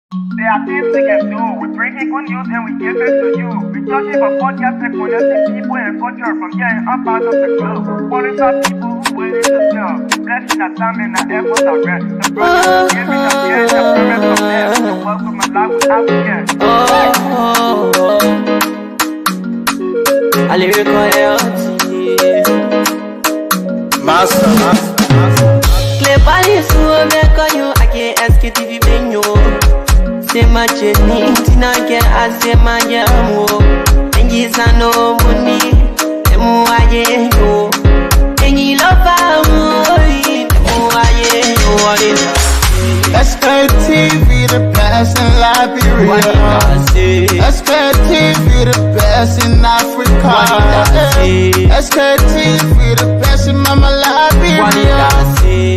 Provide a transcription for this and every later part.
There are things we can do. We bring in good news and we give it to you. We touch it for podcast and connecting people and culture from here and up out of the globe. Calling out people who willing to serve. Blessing our time and our efforts are rest. The brothers giving us here and the parents of them. The work with my life without fear. I lyrical health. Master. Clay Paris, who make on you, I can't ask you if you been you. Say my journey, Tina can ask my jamo. And yes, I know money, and more I know. And you love Sktv, the best in Liberia. Sktv, the best in Africa. Sktv, the best in Mama Liberia.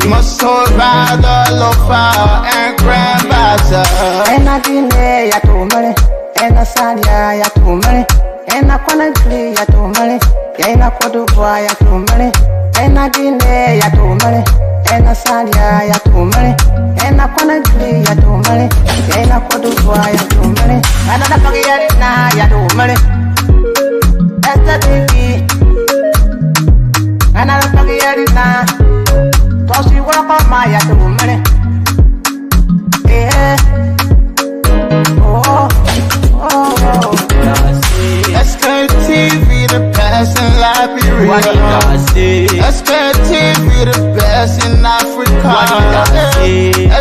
Must hold by the lofa and grandbaza. And I delay ya to money, and I salia ya to money, and I wanna play ya to money, and I could do ya to money, and I delay ya to money, and I salia ya to money, and I wanna play ya to money, and I could do ya to money, and I forget now ya to money. That's the baby, and I forget it now. Toss you up on my ya to money. Yeah. Sktv, the best in Liberia. Sktv, the best in Africa.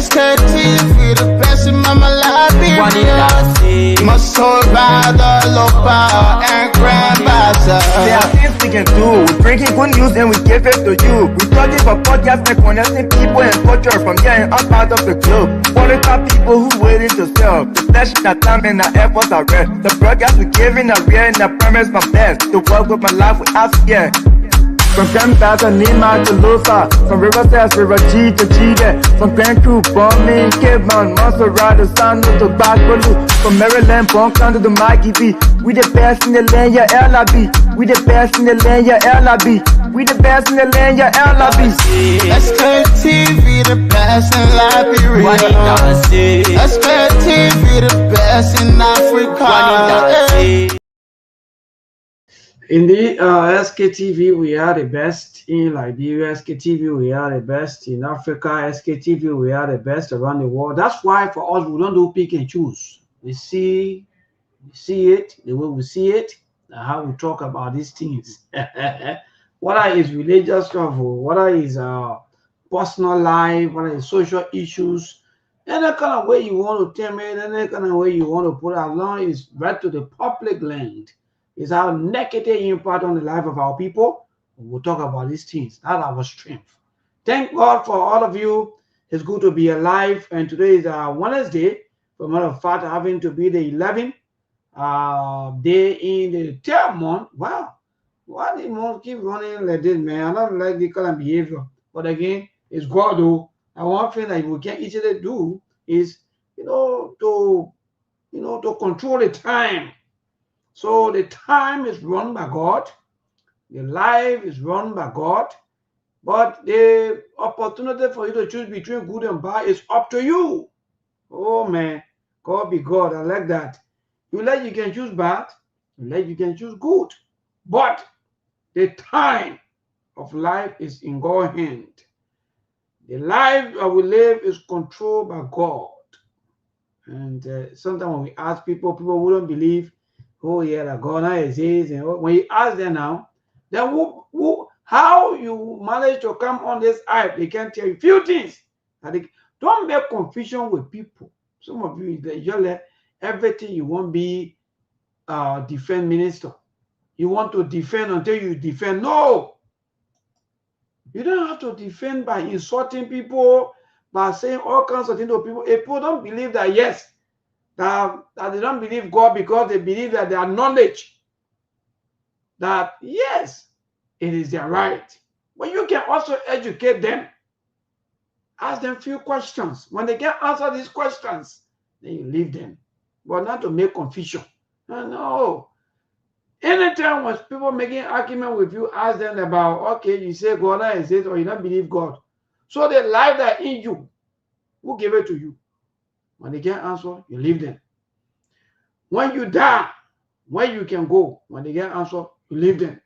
Sktv, the best in Mama Liberia. Must hold by the lofa and grandbaza. There are things we can do. We bring in good news and we give it to you. We touch it for podcast and connecting people and culture from here and up out of the globe. Calling out people who willing to serve. The flesh, our time and our efforts are rest. The broadcast we giving are real and the promise my best. To work with my life without fear. From Grandfather Nima to Lufa, from Riverside, River G to Chile, from Grand Crew, Bombing, Kidman, Montserrat, the San to Backwalu, from Maryland, Bonk to the Mikey B. We the best in the land, yeah, LIB. We the best in the land, yeah, LIB. We the best in the land, yeah, LIB. Sktv, the best in Liberia. Sktv, the best in Africa. Indeed, Sktv, we are the best in Liberia. Sktv, we are the best in Africa. Sktv, we are the best around the world. That's why for us, we don't do pick and choose. We see it the way we see it, and how we talk about these things. Whether it's religious stuff, whether it's personal life, whether it's social issues, any kind of way you want to tell me, any kind of way you want to put it, as long as it's right to the public land. Is our negative impact on the life of our people. We'll talk about these things. That's our strength. Thank God for all of you. It's good to be alive. And today is Wednesday. For a matter of fact, having to be the 11th day in the 3rd month. Wow. Why the month keep running like this, man? I don't like the kind of behavior. But again, it's God though. And one thing that we can easily do is, to control the time. So the time is run by God, the life is run by God, but the opportunity for you to choose between good and bad is up to you. Oh man, God be God. I like that. You can choose bad, you can choose good, but the time of life is in God's hand. The life that we live is controlled by God. And sometimes when we ask people wouldn't believe. Oh yeah, that God exists. And when you ask them now, then how you manage to come on this earth, they can tell you a few things. Don't make confusion with people. Some of you, usually everything you want to be defense minister. You want to defend until you defend. No, you don't have to defend by insulting people, by saying all kinds of things to people. If people don't believe that, yes. That they don't believe God because they believe that their knowledge, that yes, it is their right. But you can also educate them. Ask them a few questions. When they can answer these questions, then you leave them. But not to make confusion. No. Anytime when people making argument with you, ask them about, okay, you say God exists or you don't believe God. So the life that in you, who gave it to you? When they get answer, you leave them. When you die, where you can go? When they get answer, you leave them.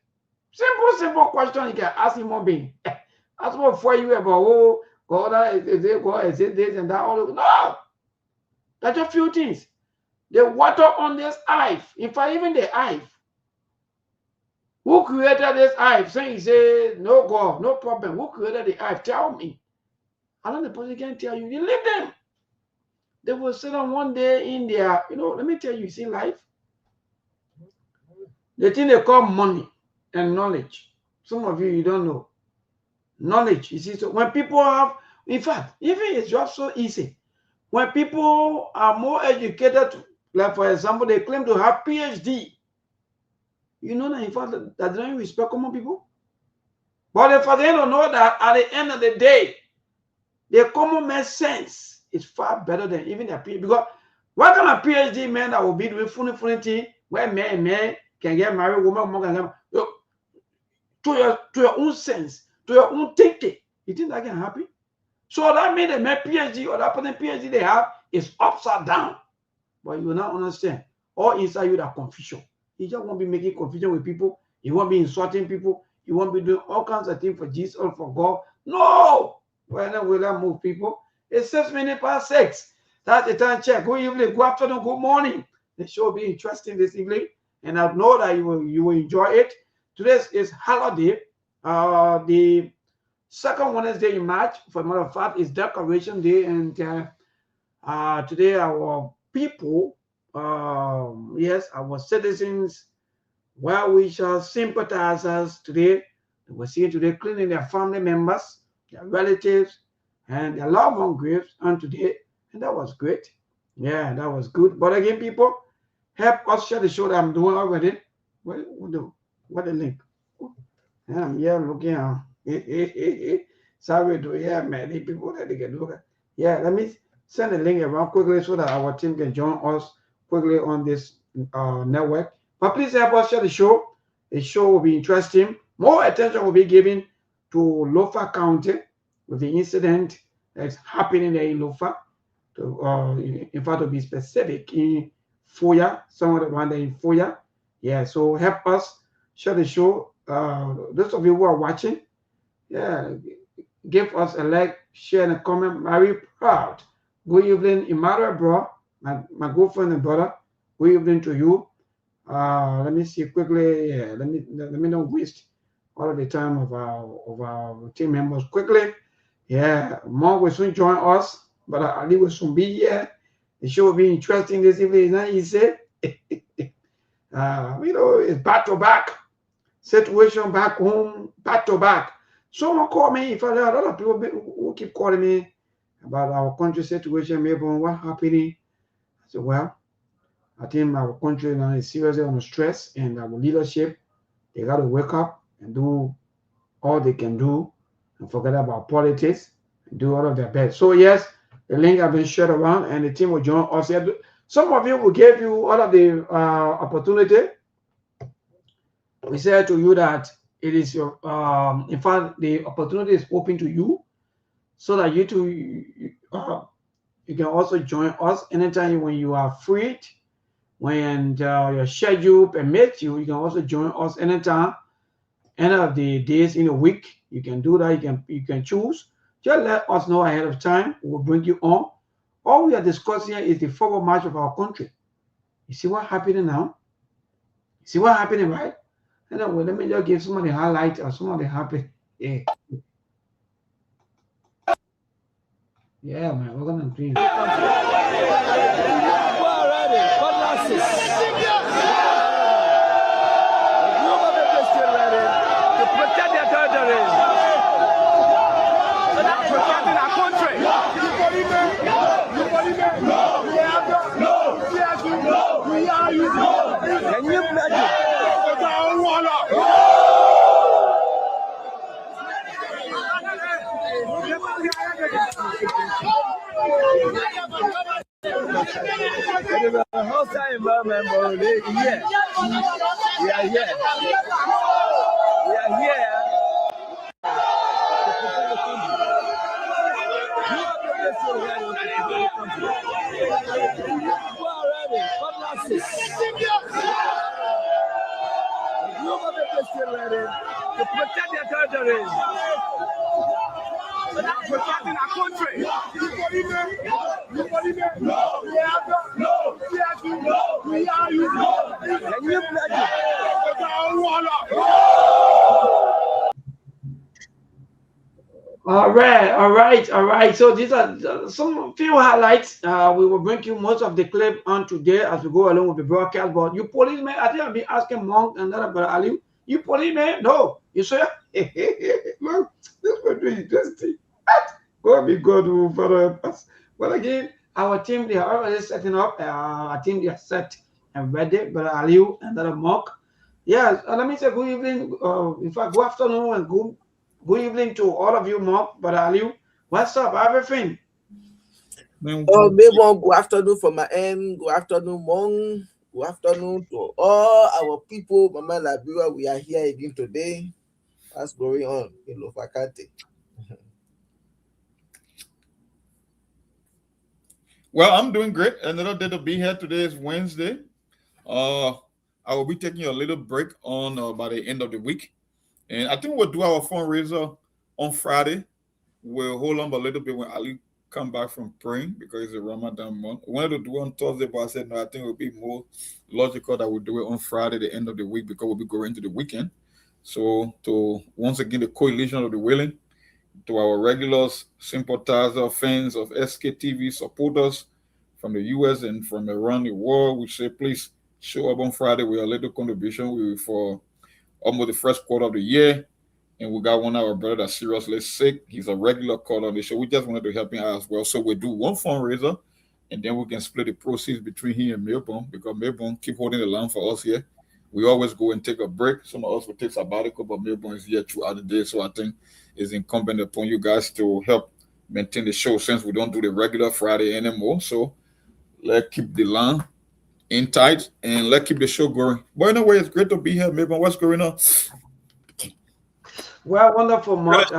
Simple question you can ask human being. Ask what for you about, oh, God, is it God, is it this and that? All of, no! That's a few things. The water on this hive, in fact, even the hive. Who created this hive? Saying, he said, no God, no problem. Who created the hive? Tell me. I know the person can tell you. You leave them. They will sit on one day in there. You know, let me tell you, see life. The thing they call money and knowledge. Some of you don't know. Knowledge. You see, so when people have, in fact, even it's just so easy. When people are more educated, like for example, they claim to have PhD. You know that in fact that they don't respect common people. But if they don't know that at the end of the day, the common man's sense is far better than even their PhD. Because what kind of PhD man that will be doing funny thing where man can get married, woman can get married, to your own sense, to your own thinking. You think that can happen? So that means the man PhD or that person PhD they have is upside down. But you will not understand. All inside you that confusion. You just won't be making confusion with people. You won't be insulting people. You won't be doing all kinds of things for Jesus or for God. No! When will I move people? It's 6 minutes past 6. That's the time check. Good evening, good afternoon, good morning. The show will be interesting this evening. And I know that you will enjoy it. Today is holiday. The second Wednesday in March, for a matter of fact, is Decoration Day. And today our people, yes, our citizens, well-wishers, sympathizers today, we're seeing today cleaning their family members, their relatives, and their loved one graves on today. And that was great. Yeah, that was good. But again, people, help us share the show that I'm doing already. What the link? Yeah, I'm here looking at sorry to hear many people that they can look at. Yeah, let me send the link around quickly so that our team can join us quickly on this network. But please help us share the show. The show will be interesting. More attention will be given to Lofa County with the incident that's happening there in Lofa. In fact, to be specific, in Foya, some of the one there in Foya. Yeah, so help us share the show. Those of you who are watching, yeah, give us a like, share, and a comment. Very proud. Good evening, Emmanuel, bro, my good friend and brother. Good evening to you. Let me see quickly. Yeah, let me not waste all of the time of our team members quickly. Yeah, Mark will soon join us, but Ali will soon be here. The show will be interesting this evening. It's not easy. You know, it's back to back situation, back home, back to back. Someone called me. In fact, there are a lot of people who keep calling me about our country situation, maybe what happening. I said, well, I think our country now is seriously under stress, and our leadership, they got to wake up and do all they can do and forget about politics and do all of their best. So yes, the link has been shared around, and the team will join us here. Some of you will give you all of the opportunity. We said to you that it is your, in fact, the opportunity is open to you, so that you too, you can also join us anytime when you are free. When your schedule permits you, you can also join us anytime. Any of the days in a week, you can do that. You can choose. Just let us know ahead of time. We'll bring you on. All we are discussing here is the forward march of our country. You see what's happening now? You see what's happening, right? Anyway, let me just give some of the highlights or some of the happy. Yeah. Yeah, man, we're gonna do Can you imagine? The whole time, man, yeah. We are here. We are here. ready. God bless you. You are still ready to protect their territory. Protecting our country. All right. So these are some few highlights. We will bring you most of the clip on today as we go along with the broadcast. But you policemen, I think I'll be asking Monk and that about Ali. You policemen? No. You sure? Well, this was doing interesting. God be God who follow us. Well, again, our team, they are already setting up. Our team, they are set and ready. But Aliu and that Monk. Yes, let me say good evening. In fact, good afternoon and good evening to all of you, Mark, but Aliu. What's up, everything? Maybe good afternoon from my end. Good afternoon, Mong. Good afternoon to all our people. Mama Liberia, we are here again today. What's going on in Lofakate? Well, I'm doing great. Another day to be here. Today is Wednesday. I will be taking a little break on by the end of the week. And I think we'll do our fundraiser on Friday. We'll hold on a little bit when Ali come back from praying because it's a Ramadan month. I wanted to do it on Thursday, but I said, no, I think it would be more logical that we'll do it on Friday, the end of the week, because we'll be going into the weekend. So to once again, the coalition of the willing, to our regulars, sympathizers, fans of Sktv, supporters from the US and from around the world, we say, please show up on Friday with a little contribution for almost the first quarter of the year. And we got one of our brother that's seriously sick. He's a regular caller on the show. We just wanted to help him out as well. So we do one fundraiser, and then we can split the proceeds between him and Melbourne, because Melbourne keep holding the line for us here. We always go and take a break. Some of us will take sabbatical, but Melbourne is here throughout the day. So I think it's incumbent upon you guys to help maintain the show since we don't do the regular Friday anymore. So let's keep the line in tight and let's keep the show going. But anyway, it's great to be here, Melbourne. What's going on? Well, wonderful, much.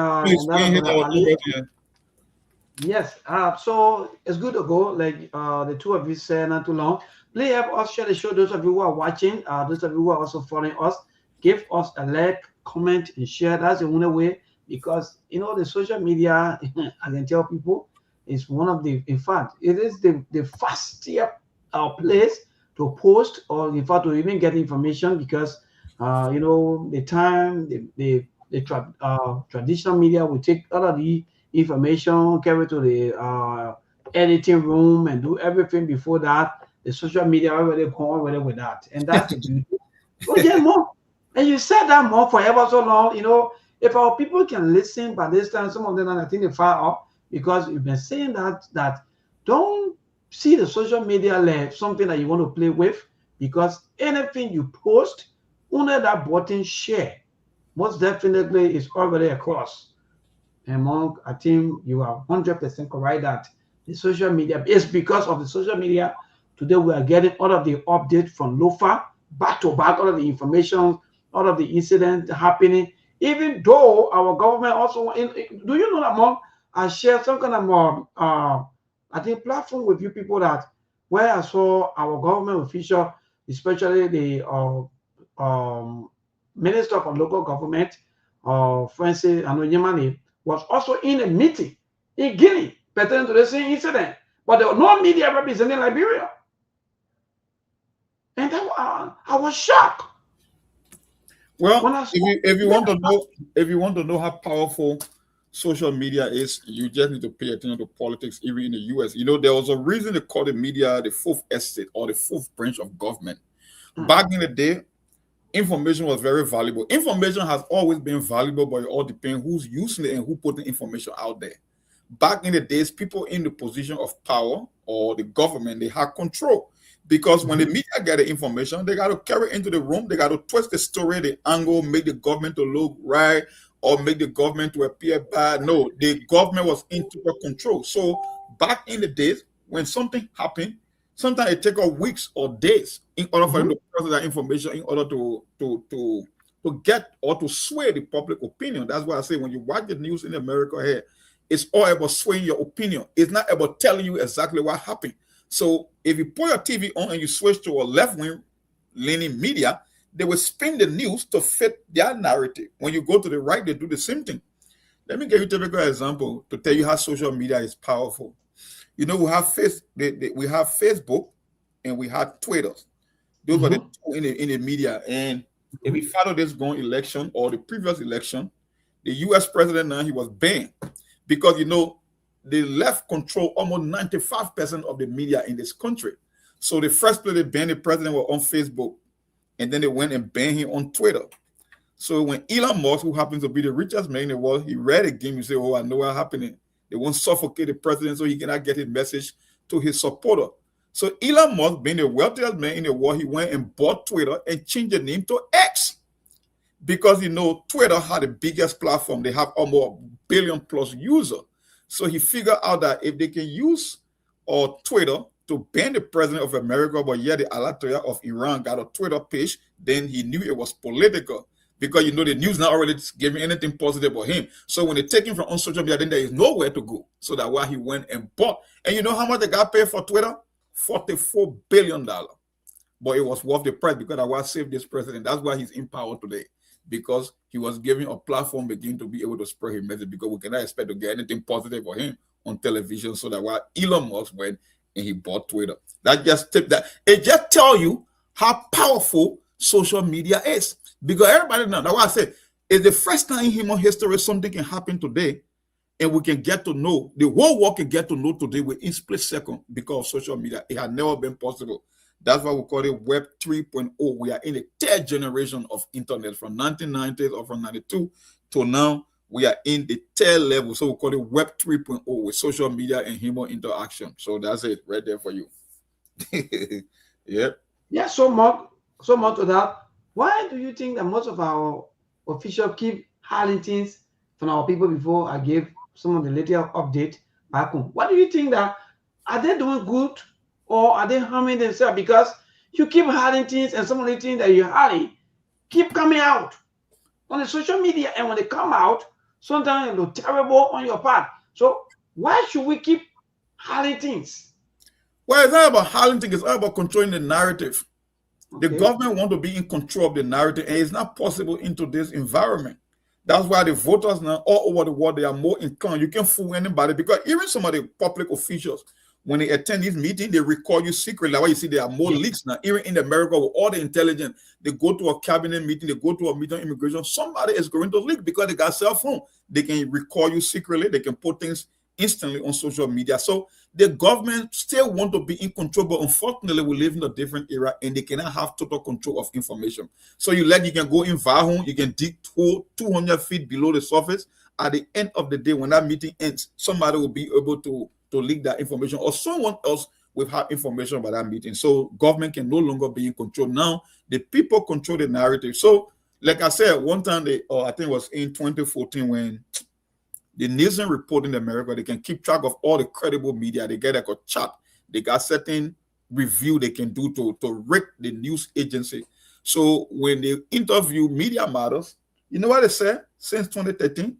Yes, so it's good to go. Like the two of you said not too long. Please help us share the show. Those of you who are watching, those of you who are also following us, give us a like, comment, and share. That's the only way, because you know the social media, I can tell people, is one of the, in fact, it is the fastest place to post, or in fact to even get information, because you know the time the traditional media will take all of the information, carry to the editing room, and do everything before that. The social media already gone already with that, and that's the beauty. Oh yeah, more. And you said that more forever so long. You know, if our people can listen by this time, some of them, I think they far off, because you've been saying that don't see the social media like something that you want to play with, because anything you post under that button share, most definitely is already across. And Monk, I think you are 100% correct that the social media is because of the social media. Today we are getting all of the updates from LOFA, back to back, all of the information, all of the incidents happening. Even though our government also, do you know that, Monk, I shared some kind of I think platform with you people that where I saw our government official, especially the Minister of Local Government, Francis Anoyemane, was also in a meeting in Guinea pertaining to the same incident, but there was no media representing Liberia, and I was shocked. Well, if you want to know how powerful social media is, you just need to pay attention to politics, even in the US. You know, there was a reason they call the media the fourth estate or the fourth branch of government. Back in the day, information was very valuable. Information has always been valuable, but it all depends who's using it and who put the information out there. Back in the days, people in the position of power or the government, they had control. Because when the media get the information, they got to carry it into the room. They got to twist the story, the angle, make the government to look right, or make the government to appear bad. No, the government was in total control. So back in the days, when something happened, sometimes it takes weeks or days in order for them to process that information, in order to get or to sway the public opinion. That's why I say when you watch the news in America here, it's all about swaying your opinion. It's not about telling you exactly what happened. So if you put your TV on and you switch to a left-wing leaning media, they will spin the news to fit their narrative. When you go to the right, they do the same thing. Let me give you a typical example to tell you how social media is powerful. You know, we have Facebook and we have Twitter. Those were the two in the media. And if you follow this going election or the previous election, the U.S. president now, he was banned because, you know, they left control almost 95% of the media in this country. So the first place they banned the president was on Facebook, and then they went and banned him on Twitter. So when Elon Musk, who happens to be the richest man in the world, he read a game, he said, oh, I know what's happening. They won't suffocate the president so he cannot get his message to his supporter. So Elon Musk, being the wealthiest man in the world, he went and bought Twitter and changed the name to X. Because, you know, Twitter had the biggest platform. They have almost 1 billion plus users. So he figured out that if they can use Twitter to ban the president of America, but yet the Ayatollah of Iran got a Twitter page, then he knew it was political. Because, you know, the news not already giving anything positive about him. So when they take him from on social media, then there is nowhere to go. So that's why he went and bought. And you know how much they got paid for Twitter? $44 billion. But it was worth the price because I was saved this president. That's why he's in power today. Because he was given a platform again to be able to spread his message, because we cannot expect to get anything positive for him on television. So that why Elon Musk went and he bought Twitter. That just tip that it just tell you how powerful social media is. Because everybody knows, that's why I said it's the first time in human history something can happen today, and we can get to know, the whole world can get to know today within split second because of social media. It had never been possible. That's why we call it Web 3.0. We are in the third generation of internet from 1990s or from 92 to now. We are in the third level. So we call it Web 3.0 with social media and human interaction. So that's it right there for you. Yep. Yeah, so much to that. Why do you think that most of our officials keep hiding things from our people before I gave some of the later update back home? What do you think that, are they doing good or are they harming themselves? Because you keep hiding things and some of the things that you're hiding keep coming out on the social media, and when they come out, sometimes it looks terrible on your part. So why should we keep hiding things? Well, it's not about hiding things, it's all about controlling the narrative. Okay. The government want to be in control of the narrative, and it's not possible in today's environment. That's why the voters now all over the world, they are more inclined. You can't fool anybody, because even some of the public officials, when they attend this meeting, they record you secretly. That's why you see there are more leaks now. Even in America, with all the intelligence, they go to a cabinet meeting, they go to a meeting on immigration, somebody is going to leak because they got cell phone. They can record you secretly. They can put things instantly on social media. So the government still want to be in control, but unfortunately, we live in a different era, and they cannot have total control of information. So you can go in Vahon, you can dig 200 feet below the surface. At the end of the day, when that meeting ends, somebody will be able to leak that information, or someone else will have information about that meeting. So government can no longer be in control. Now the people control the narrative. So like I said, one time I think it was in 2014 when the Nielsen report in America, they can keep track of all the credible media. They get like a chart. They got certain review they can do to rate the news agency. So when they interview Media Matters, you know what they say since 2013?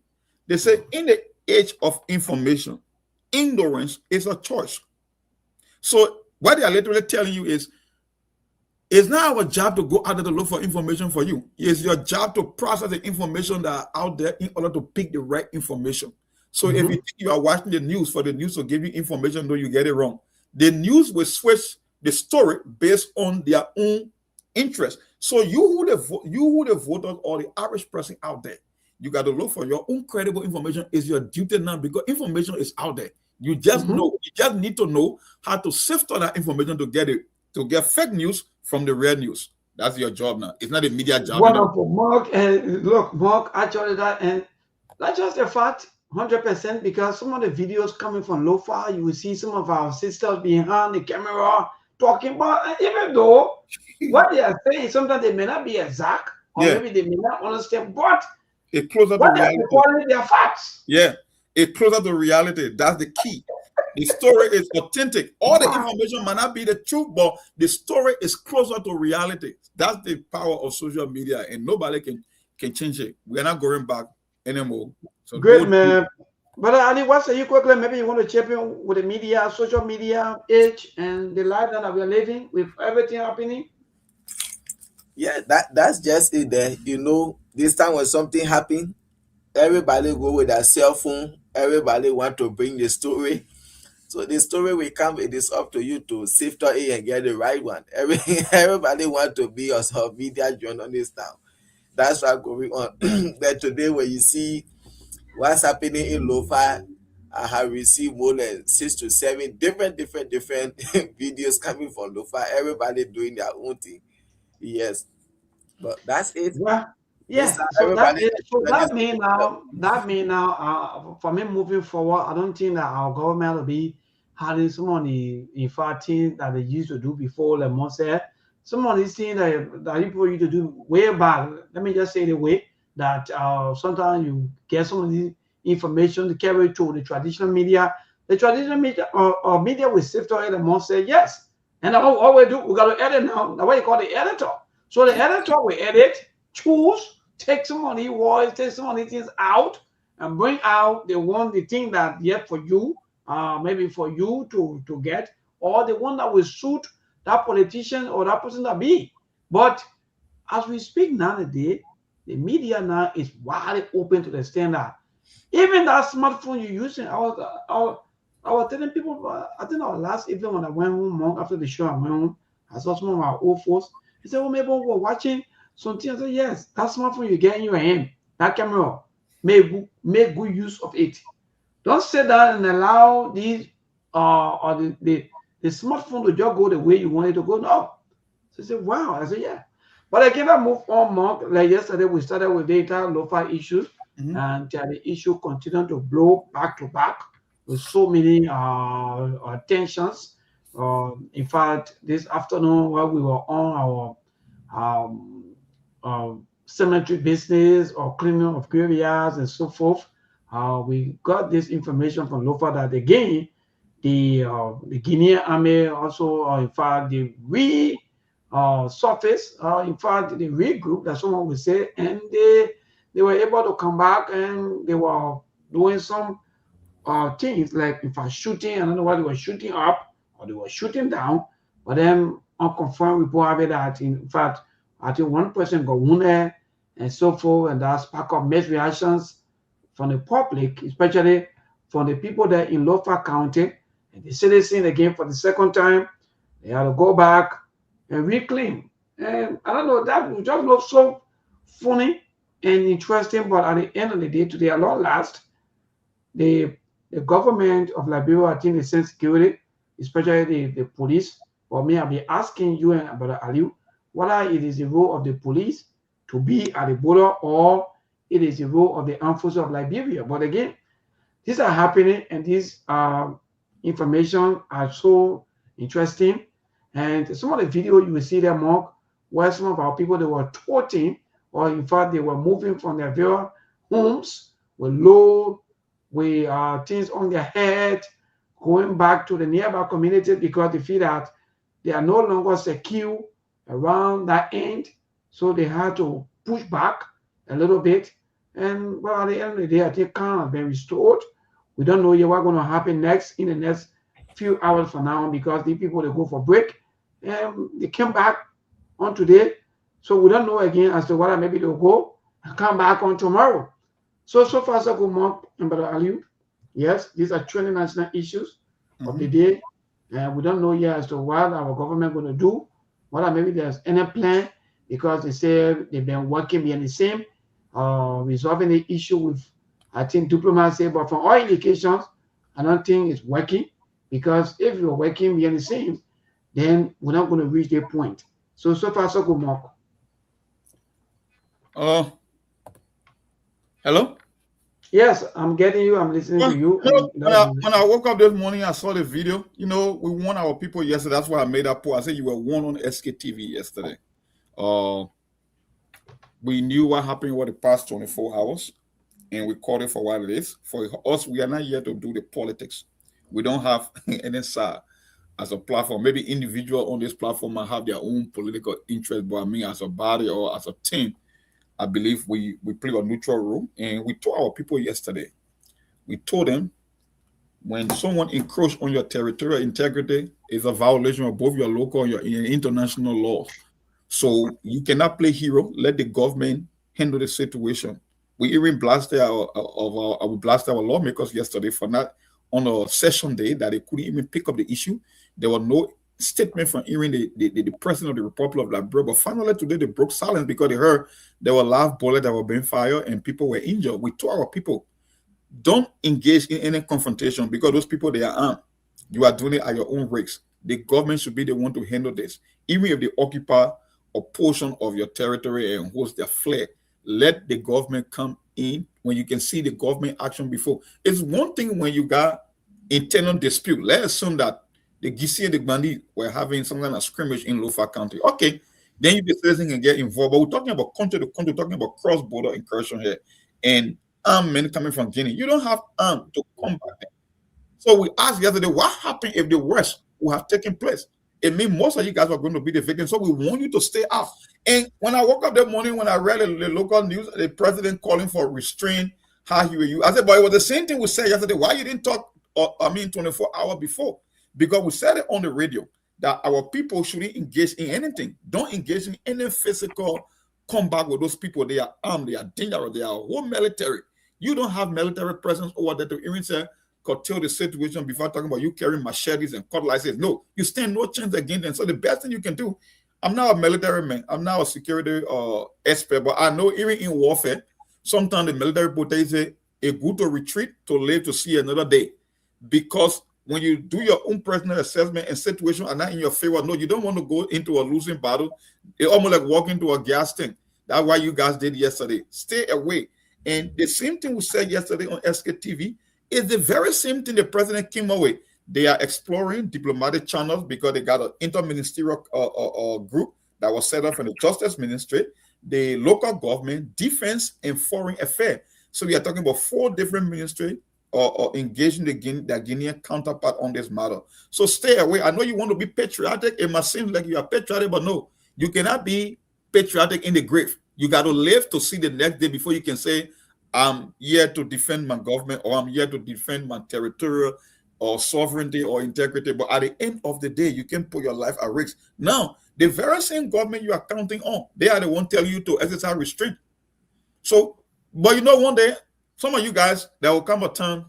They say in the age of information, ignorance is a choice. So what they are literally telling you is, it's not our job to go out there to look for information for you. It's your job to process the information that are out there in order to pick the right information. So if you think you are watching the news for the news to give you information, though you get it wrong, the news will switch the story based on their own interest. So you who the voters or the average person out there, you got to look for your own credible information. Is your duty now, because information is out there. You just know. You just need to know how to sift all that information to get fake news from the real news. That's your job now. It's not a media job. Wonderful, Mark. And look, Mark, actually that's just a fact, 100%. Because some of the videos coming from Lo-Fi, you will see some of our sisters behind the camera talking about, even though what they are saying sometimes they may not be exact, or maybe they may not understand, but it closer to reality. Their facts. Yeah, it closer to reality. That's the key. The story is authentic. All the information might not be the truth, but the story is closer to reality. That's the power of social media, and nobody can change it. We're not going back anymore. So great, man. Brother Ali, what say you quickly? Maybe you want to chip in with the media, social media age, and the life that we are living with everything happening. Yeah, that's just it there. You know, this time when something happen, everybody go with their cell phone. Everybody want to bring the story. So the story will come. It is up to you to sift it and get the right one. Everybody want to be a media journalist now. That's what going on. That today when you see what's happening in Lofa, I have received more than 6 to 7 different videos coming from Lofa. Everybody doing their own thing. Yes, but that's it. Yeah, This yeah. time So that everybody is, so journalists. that mean now, for me moving forward, I don't think that our government will be having some money in fact things that they used to do before. Like Mo said, some of these things that people used to do way back. Let me just say the way that sometimes you get some of the information to carry to the traditional media. The traditional media or media will sift out and Mo say yes. And all we do, we got to edit now. Now what you call the editor. So the editor will edit, choose, take some of the words, take some of the things out, and bring out the thing that yet for you, maybe for you to get, or the one that will suit that politician or that person that be. But as we speak nowadays, the media now is wide open to the standard. Even that smartphone you're using, I was telling people, I think our last evening when I went home, after the show, I went home, I saw some of our old folks. He said, well, maybe we're watching something. I said, yes, that smartphone you get in your hand, that camera, make good use of it. Don't sit down and allow these or the smartphone to just go the way you want it to go. No. So I said, wow. I said, yeah. But again, I move on more. Like yesterday, we started with data, lo-fi issues, and the issue continued to blow back to back with so many tensions. In fact, this afternoon, while we were on our cemetery business or cleaning of graveyards and so forth, we got this information from Lofa that again, the Guinean army also, in fact, the surface, in fact, the regroup that someone would say, and they were able to come back and they were doing some things like in fact shooting. I don't know what they were shooting up or they were shooting down, but then unconfirmed report have it that in fact I think one person got wounded and so forth, and that sparked up mixed reactions from the public, especially from the people there in Lofa County. And the citizen again for the second time, they had to go back and reclaim. And I don't know, that just looks so funny and interesting, but at the end of the day, to their long last, the the government of Liberia, I think, the same security, especially the police. For me, I'll be asking you and Brother Aliu whether it is the role of the police to be at the border or it is the role of the armed forces of Liberia. But again, these are happening and these information are so interesting. And some of the video you will see them more where some of our people they were toting, or in fact they were moving from their various homes with load, with things on their head, going back to the nearby community because they feel that they are no longer secure around that end. So they had to push back a little bit. And well, at the end of the day, I think calm has been restored. We don't know yet what's going to happen next in the next few hours from now because the people they go for break and they came back on today. So we don't know again as to whether maybe they'll go and come back on tomorrow. So far so good, Mark and Brother Aliu. Yes, these are truly national issues of the day. And we don't know yet as to what our government going to do, whether maybe there's any plan because they say they've been working behind the same, resolving the issue with, I think, diplomacy. But from all indications, I don't think it's working because if you're working behind the same, then we're not going to reach that point. So far so good, Mark. Hello? Yes, I'm getting you. I'm listening to you. When I woke up this morning, I saw the video. You know, we won our people yesterday. That's why I made that post. I said you were one on Sktv yesterday. We knew what happened over the past 24 hours, and we called it for what it is. For us, we are not here to do the politics. We don't have any side as a platform. Maybe individual on this platform might have their own political interest, but I mean, as a body or as a team, I believe we play a neutral role, and we told our people yesterday, We told them when someone encroaches on your territorial integrity, is a violation of both your local and your international laws. So you cannot play hero. Let the government handle the situation. We even blasted our lawmakers yesterday for not on a session day that they couldn't even pick up the issue. There was no statement from even the president of the Republic of Liberia. But finally today they broke silence because they heard there were live bullets that were being fired and people were injured. We told our people, don't engage in any confrontation because those people, they are armed. You are doing it at your own risk. The government should be the one to handle this. Even if they occupy a portion of your territory and host their flag, let the government come in when you can see the government action before. It's one thing when you got internal dispute. Let's assume that the Gisi and the Bandi were having some kind of scrimmage in Lofa County. Okay, then you the citizen can get involved. But we're talking about country to country, talking about cross-border incursion here. And armed men coming from Guinea. You don't have armed to combat them. So we asked yesterday, what happened if the worst would have taken place? It means most of you guys are going to be the victims. So we want you to stay out. And when I woke up that morning, when I read the local news, the president calling for restraint, how he will use. I said, but it was the same thing we said yesterday. Why you didn't talk, 24 hours before? Because we said it on the radio that our people shouldn't engage in anything. Don't engage in any physical combat with those people. They are armed, they are dangerous, they are whole military. You don't have military presence over there to even say, curtail the situation before talking about you carrying machetes and cutlasses. No, you stand no chance against them. So the best thing you can do, I'm now a military man, I'm now a security expert, but I know even in warfare, sometimes the military people say it's good to retreat to live to see another day. Because when you do your own personal assessment and situation are not in your favor, no, you don't want to go into a losing battle. It's almost like walking into a gas tank. That's why you guys did yesterday. Stay away. And the same thing we said yesterday on Sktv is the very same thing the president came up with. They are exploring diplomatic channels because they got an interministerial group that was set up in the Justice Ministry, the local government, defense, and foreign affairs. So we are talking about 4 different ministries or engaging the Guinean counterpart on this matter. So stay away. I know you want to be patriotic. It must seem like you are patriotic, but no, you cannot be patriotic in the grave. You got to live to see the next day before you can say, I'm here to defend my government or I'm here to defend my territorial or sovereignty or integrity. But at the end of the day, you can put your life at risk. Now, the very same government you are counting on, they are the one telling you to exercise restraint. So, but you know, one day, some of you guys, there will come a time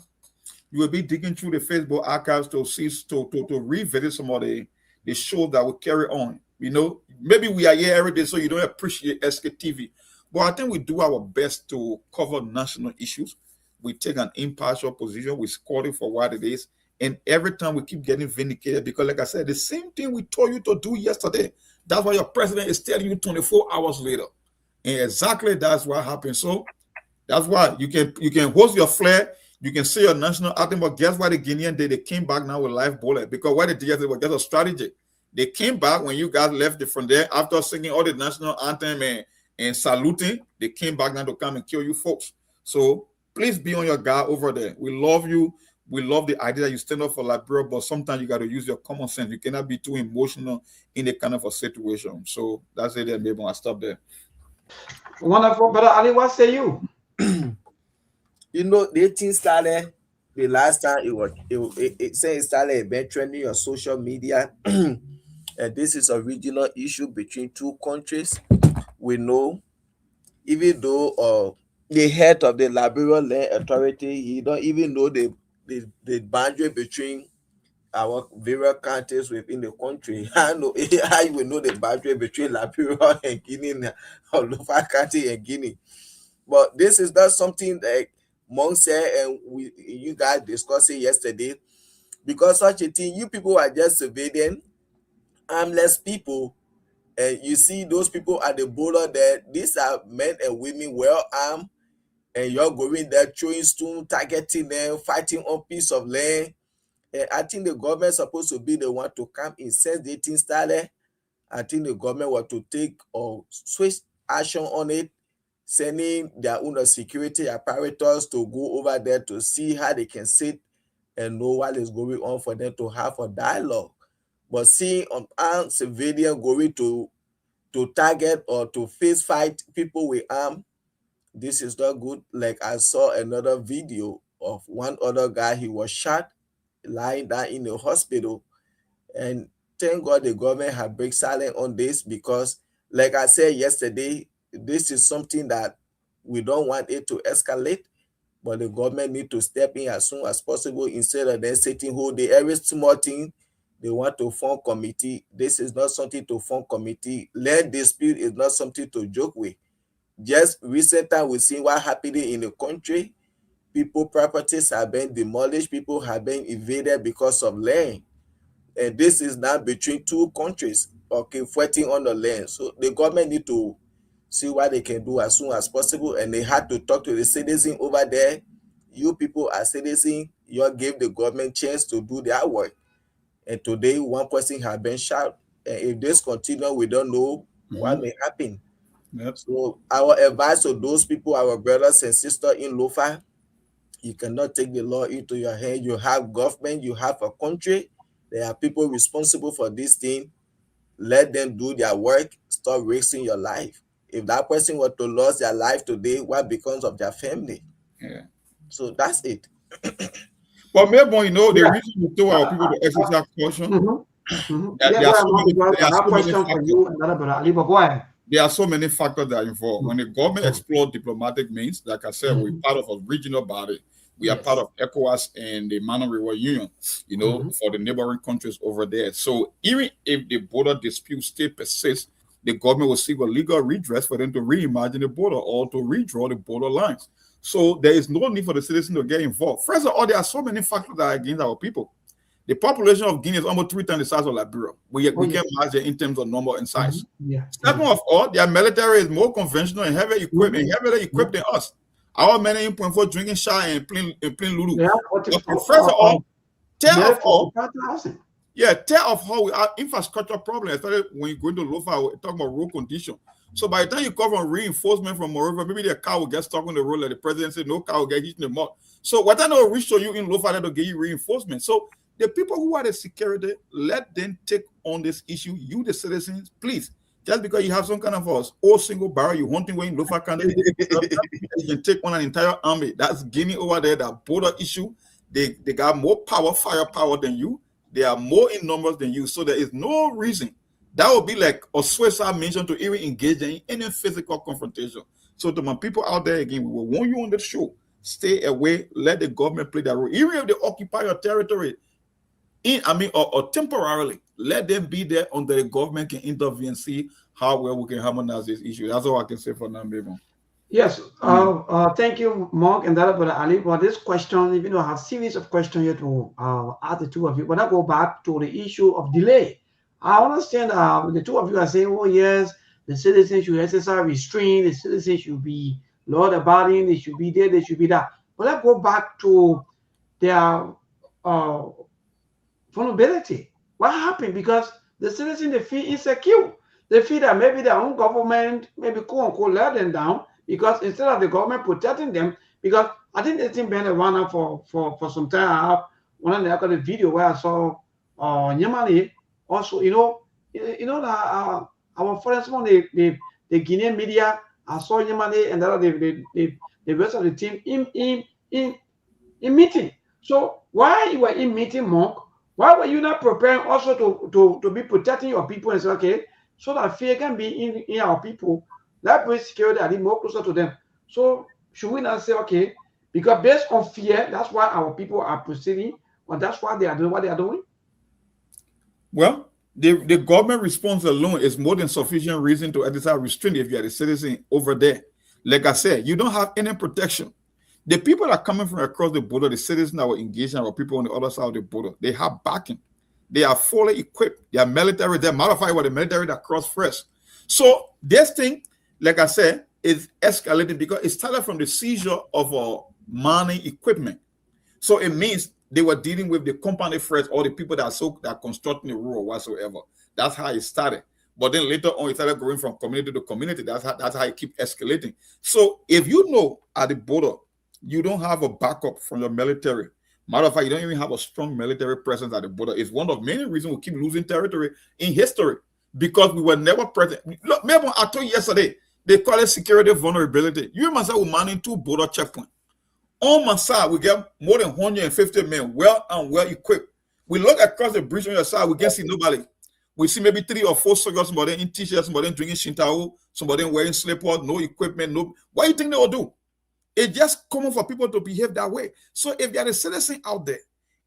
you will be digging through the Facebook archives to see, to revisit some of the shows that will carry on. You know, maybe we are here every day, so you don't appreciate Sktv. But I think we do our best to cover national issues. We take an impartial position. We score it for what it is. And every time we keep getting vindicated because, like I said, the same thing we told you to do yesterday. That's why your president is telling you 24 hours later. And exactly that's what happened. So that's why you can host your flag. You can say your national anthem. But guess what the Guinean did? They came back now with live bullet. Because what they did yesterday was just a strategy. They came back when you guys left from there after singing all the national anthem and saluting, they came back now to come and kill you folks. So please be on your guard over there. We love you. We love the idea that you stand up for Liberia, but sometimes you got to use your common sense. You cannot be too emotional in a kind of a situation. So that's it. Maybe I'll stop there. Wonderful, brother Ali. What say you? You know, the thing started the last time it said it started a bit trending on social media. And this is a regional issue between 2 countries. We know, even though the head of the Liberian Land Authority, he don't even know the boundary between our various counties within the country. I know how you will know the boundary between Liberia and Guinea, or Lofa County and Guinea. But this is not something that Monk said and you guys discussed it yesterday. Because such a thing, you people are just civilian, armless people. And you see those people at the border there, these are men and women well armed, and you're going there throwing stone, targeting them, fighting on piece of land. And I think the government is supposed to be the one to come in. Since the thing started, I think the government was to take or switch action on it, sending their own security apparatus to go over there to see how they can sit and know what is going on for them to have a dialogue. But seeing unarmed civilian going to target or to face fight people with arm, this is not good. Like I saw another video of one other guy. He was shot, lying down in the hospital. And thank God the government had break silence on this, because like I said yesterday, this is something that we don't want it to escalate, but the government need to step in as soon as possible, instead of them sitting whole day. Every small thing they want to form committee. This is not something to form committee. Land dispute is not something to joke with. Just recent time we see what happening in the country. People properties have been demolished, people have been invaded because of land. And this is now between two countries, okay, fighting on the land. So the government need to see what they can do as soon as possible, and they had to talk to the citizen over there. You people are citizens, you give the government chance to do their work. And today, one person has been shot. And if this continue, we don't know what may happen. Yep. So our advice to those people, our brothers and sisters in Lofa, you cannot take the law into your hand. You have government, you have a country. There are people responsible for this thing. Let them do their work. Stop risking your life. If that person were to lose their life today, what becomes of their family? Yeah. So that's it. But maybe, the reason we tell our people to exercise caution. There are so many factors that are involved. When the government explores diplomatic means, like I said, we're part of a regional body. We are part of ECOWAS and the Man Reward Union, for the neighboring countries over there. So even if the border dispute still persists, the government will seek a legal redress for them to reimagine the border or to redraw the border lines. So there is no need for the citizens to get involved. First of all, there are so many factors that are against our people. The population of Guinea is almost 3 times the size of Liberia. We can measure in terms of number and size. Second of all, their military is more conventional and heavily equipped than us. Our men are point for drinking shy and playing Lulu. First of all, tell of how we are infrastructure problem, especially when you go into Lofa, we talk about road condition. So by the time you come from reinforcement from Moreover, maybe the car will get stuck on the road, like the president said, no car will get hit in the mud. So what I know reach to you in Lofa, they'll get you reinforcement. So the people who are the security, let them take on this issue. You, the citizens, please. Just because you have some kind of old single barrel, you hunting way in Lofa country, you can take on an entire army. That's Guinea over there, that border issue. They got more firepower than you. They are more in numbers than you. So there is no reason. That would be like a suicide mission to even engage in any physical confrontation. So to my people out there, again, we will warn you on the show. Stay away. Let the government play that role. Even if they occupy your territory, or temporarily, let them be there until the government can intervene and see how well we can harmonize this issue. That's all I can say for now, baby. Yes. Thank you, Mark and Brother Ali, for this question. Even though I have a series of questions here to ask the two of you, but I go back to the issue of delay. I understand the two of you are saying, oh, yes, the citizens should exercise restraint, the citizens should be law abiding, they should be there, they should be that. But let's go back to their vulnerability. What happened? Because the citizens, they feel insecure. They feel that maybe their own government, maybe quote unquote, let them down, because instead of the government protecting them, because I think this thing been around for some time. I have one of the video where I saw Nyamani also, that our friends from the Guinean media, I saw Nyamani and the rest of the team in meeting. So why you were in meeting, Monk? Why were you not preparing also to be protecting your people and say, okay, so that fear can be in our people, that brings security and more closer to them. So should we not say, okay, because based on fear, that's why our people are proceeding, or that's why they are doing what they are doing? Well, the government response alone is more than sufficient reason to exercise restraint if you are a citizen over there. Like I said, you don't have any protection. The people that are coming from across the border, the citizens that were engaging our people on the other side of the border, they have backing. They are fully equipped. They are military. They're modified by the military that crossed first. So this thing, like I said, is escalating because it started from the seizure of mining equipment. So it means they were dealing with the company first, or the people that are constructing the road or whatsoever. That's how it started. But then later on, it started going from community to community. That's how it keeps escalating. So if you know at the border, you don't have a backup from your military. Matter of fact, you don't even have a strong military presence at the border. It's one of many reasons we keep losing territory in history because we were never present. Look, remember, I told you yesterday, they call it security vulnerability. You must have manning 2 border checkpoints. On my side, we get more than 150 men well and well equipped. We look across the bridge on your side, we can't see nobody. We see maybe 3 or 4 soldiers, somebody in t-shirts, somebody drinking Shintao, somebody wearing slippers, no equipment, no. What do you think they will do? It's just common for people to behave that way. So if you're a citizen out there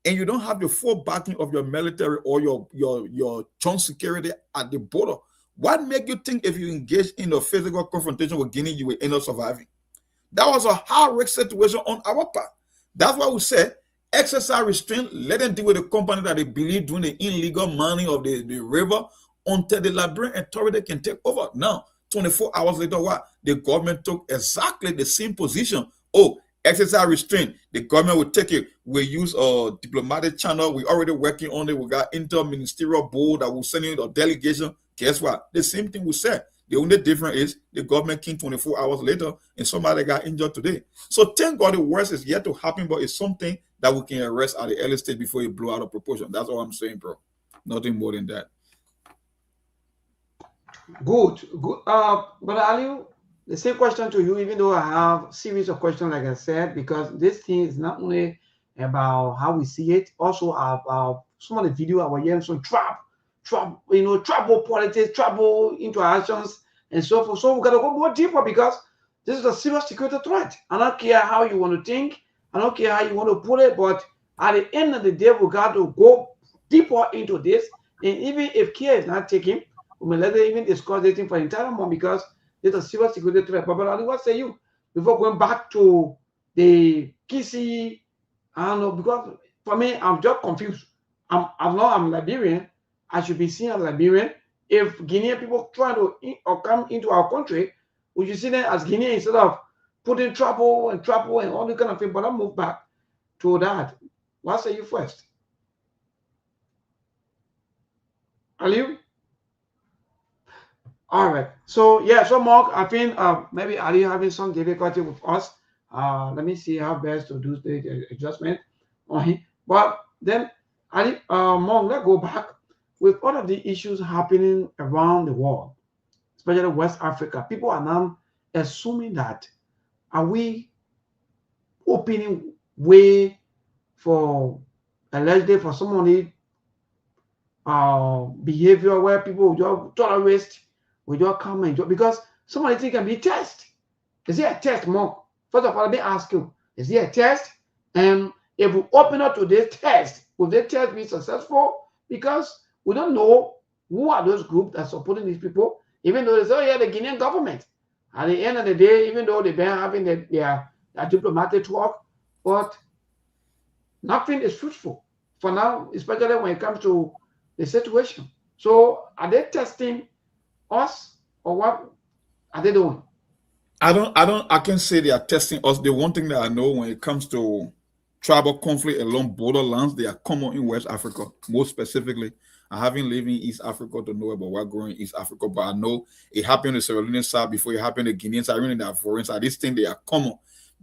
and you don't have the full backing of your military or your joint security at the border, what make you think if you engage in a physical confrontation with Guinea, you will end up surviving? That was a high-risk situation on our part. That's why we said exercise restraint, let them deal with the company that they believe doing the illegal mining of the river until the Liberian authority can take over. Now, 24 hours later, what? The government took exactly the same position. Oh, exercise restraint. The government will take it. We use a diplomatic channel. We're already working on it. We got inter-ministerial board that will send in a delegation. Guess what? The same thing we said. The only difference is the government came 24 hours later and somebody got injured today. So thank God the worst is yet to happen, but it's something that we can arrest at the early stage before it blow out of proportion. That's all I'm saying, bro. Nothing more than that. Good. But Ali, the same question to you, even though I have a series of questions, like I said, because this thing is not only about how we see it, also about some of the video I was hearing some trouble politics, trouble interactions, and so forth. So we gotta go more deeper because this is a serious security threat. I don't care how you want to think, I don't care how you want to put it, but at the end of the day, we got to go deeper into this. And even if care is not taken, we may later even discuss this thing for the entire month because there's a serious security threat. But Ali, what say you before going back to the Kisi? I don't know, because for me, I'm just confused. I'm Liberian. I should be seen as Liberian. If Guinean people try to come into our country, we should see them as Guinean instead of putting trouble and all the kind of thing. But I'll move back to that. What say you first? Ali? All right. So, yeah, so Mark, I think maybe Ali having some difficulty with us. Let me see how best to do the adjustment on him. But then, Ali, Mark, let's go back. With all of the issues happening around the world, especially West Africa, people are now assuming that are we opening way for allegedly for somebody behavior where people will just tolerate, will just come and just, because somebody think can be a test. Is there a test, Mark? First of all, let me ask you, is there a test? And if we open up to this test, will this test be successful? Because we don't know who are those groups that are supporting these people, even though they say, oh, yeah, the Guinean government. At the end of the day, even though they've been having their diplomatic talk, but nothing is fruitful for now, especially when it comes to the situation. So are they testing us or what are they doing? I can say they are testing us. The one thing that I know when it comes to tribal conflict along borderlands, they are common in West Africa, more specifically. I haven't lived in East Africa to know about what's going in East Africa, but I know it happened on the Sierra Leone side before it happened on the Guinean side, even in the Ivorian side. This thing, they are common.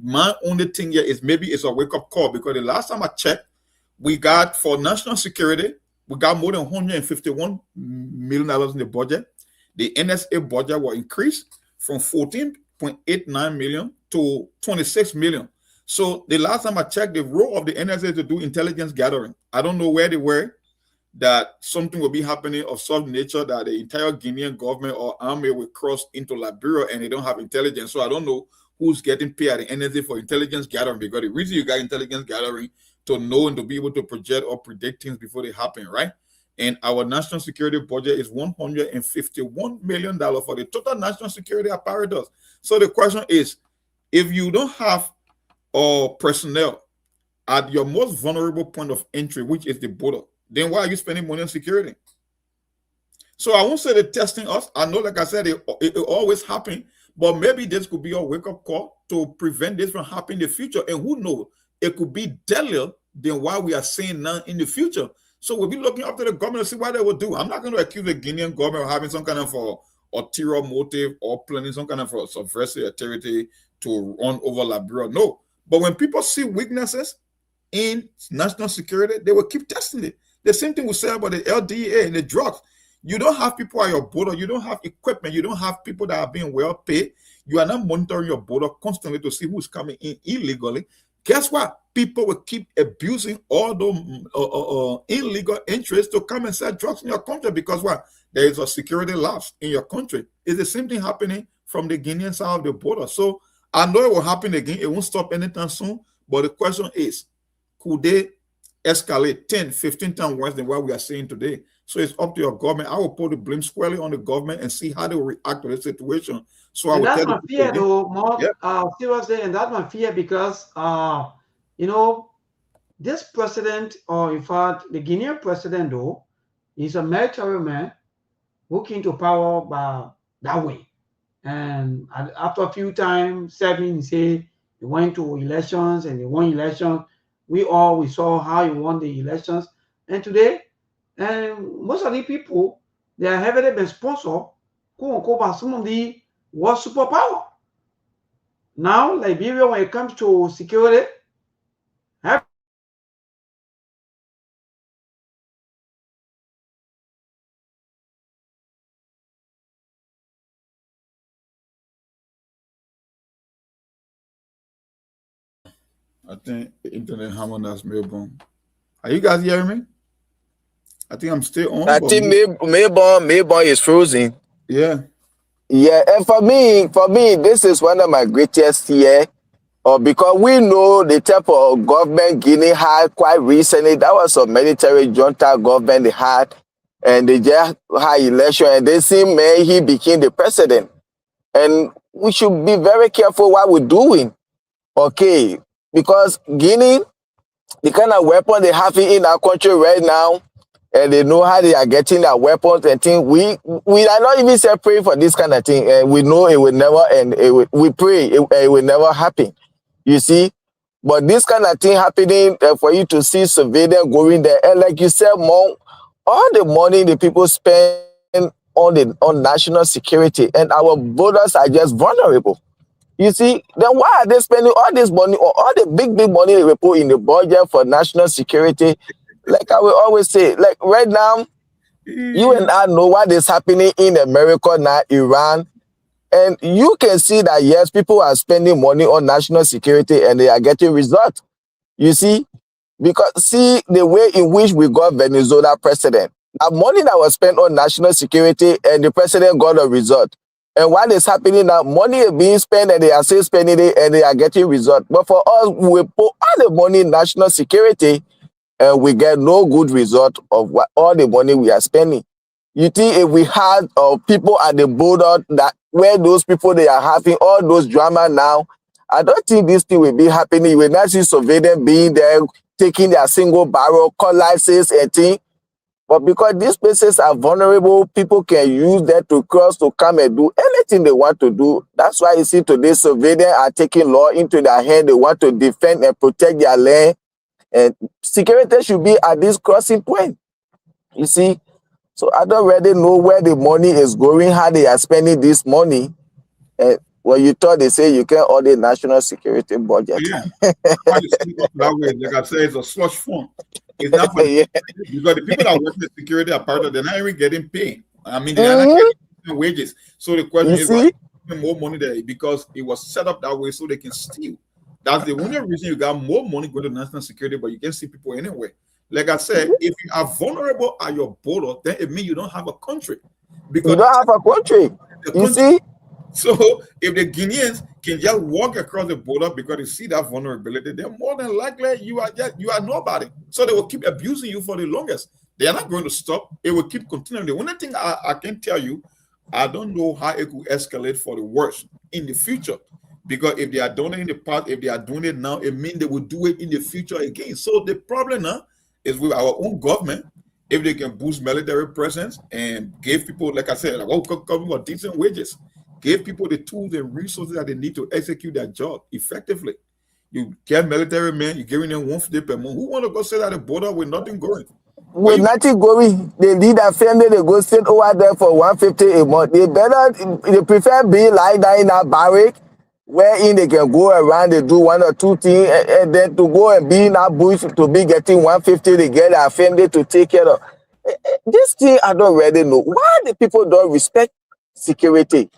My only thing here is maybe it's a wake-up call because the last time I checked, we got for national security, we got more than $151 million in the budget. The NSA budget will increase from 14.89 million to 26 million. So the last time I checked, the role of the NSA is to do intelligence gathering. I don't know where they were, that something will be happening of such nature that the entire Guinean government or army will cross into Liberia and they don't have intelligence. So I don't know who's getting paid at the NSA for intelligence gathering, because the reason you got intelligence gathering to know and to be able to project or predict things before they happen, right? And our national security budget is $151 million for the total national security apparatus. So the question is, if you don't have personnel at your most vulnerable point of entry, which is the border, then why are you spending money on security? So I won't say they're testing us. I know, like I said, it always happens, but maybe this could be a wake-up call to prevent this from happening in the future. And who knows, it could be deadlier than what we are seeing now in the future. So we'll be looking up to the government to see what they will do. I'm not going to accuse the Guinean government of having some kind of ulterior motive or planning some kind of subversive activity to run over Liberia. No. But when people see weaknesses in national security, they will keep testing it. The same thing we say about the LDA and the drugs. You don't have people at your border. You don't have equipment. You don't have people that are being well paid. You are not monitoring your border constantly to see who's coming in illegally. guess what? People will keep abusing all those illegal interests to come and sell drugs in your country because what? There is a security lapse in your country. It's the same thing happening from the Guinean side of the border. So I know it will happen again. It won't stop anytime soon. But the question is, could they escalate 10, 15 times worse than what we are seeing today? So it's up to your government. I will put the blame squarely on the government and see how they will react to the situation. So I will that's tell my fear, though, more yeah. Seriously, and that's my fear because, you know, this president, or in fact, the Guinean president, though, is a military man who came to power by that way. And after a few times serving, he said he went to elections and he won elections. We saw how he won the elections. And today, and most of the people, they are heavily been sponsored, quote unquote, by some of the world superpower. Now, Liberia, when it comes to security, I think the internet harmonize Melbourne. Are you guys hearing me? I think I'm still on. I think Melbourne is frozen. Yeah. Yeah, and for me, this is one of my greatest fear. Because we know the type of government Guinea had quite recently. That was a military junta government they had, and they just had election, and they see man he became the president. And we should be very careful what we're doing. Okay, because Guinea, the kind of weapon they have in our country right now, and they know how they are getting their weapons and things. We are not even separate for this kind of thing, and we know it will never, and we pray it will never happen. You see, but this kind of thing happening for you to see civilians going there, and like you said, Mom, all the money the people spend on national security, and our borders are just vulnerable. You see, then why are they spending all this money or all the big money they put in the budget for national security? Like I will always say, like right now, you and I know what is happening in America now, Iran. And you can see that, yes, people are spending money on national security and they are getting results. You see? Because see the way in which we got Venezuela president. The money that was spent on national security and the president got a result. And what is happening now, money is being spent and they are still spending it and they are getting results. But for us, we put all the money in national security and we get no good result of all the money we are spending. You think if we had people at the border that where those people they are having all those drama now, I don't think this thing will be happening. You will not see surveillance being there, taking their single barrel, cutlasses and things. But because these places are vulnerable, people can use that to cross to come and do anything they want to do. That's why you see today surveillance are taking law into their hand. They want to defend and protect their land. And security should be at this crossing point. You see? So I don't really know where the money is going, how they are spending this money. And when you thought they say you can audit national security budget. Yeah. Why you speak up that way? Like I said, it's a slush fund. It's not for Yeah. because the people that work in security are part of, they're not even getting paid. I mean, they're not getting wages. So the question is, why more money there? Because it was set up that way so they can steal. That's the only reason you got more money going to national security, but you can see people anywhere. Like I said, if you are vulnerable at your border, then it means you don't have a country. Because you don't have a country. You see? So if the Guineans can just walk across the border because they see that vulnerability, then more than likely you are nobody. So they will keep abusing you for the longest. They are not going to stop. It will keep continuing. The only thing I can tell you, I don't know how it could escalate for the worse in the future. Because if they are doing it in the past, if they are doing it now, it means they will do it in the future again. So the problem now is with our own government. If they can boost military presence and give people, like I said, like, decent wages, give people the tools and resources that they need to execute their job effectively. You get military men, you're giving them 150 per month. Who want to go sit at the border with nothing going? With nothing going, they need a family, they go sit over there for 150 a month. They prefer being like that in a barrack, wherein they can go around, they do one or two things, and then to go and be in that bush to be getting 150, they get a family to take care of. This thing I don't really know. Why the people don't respect security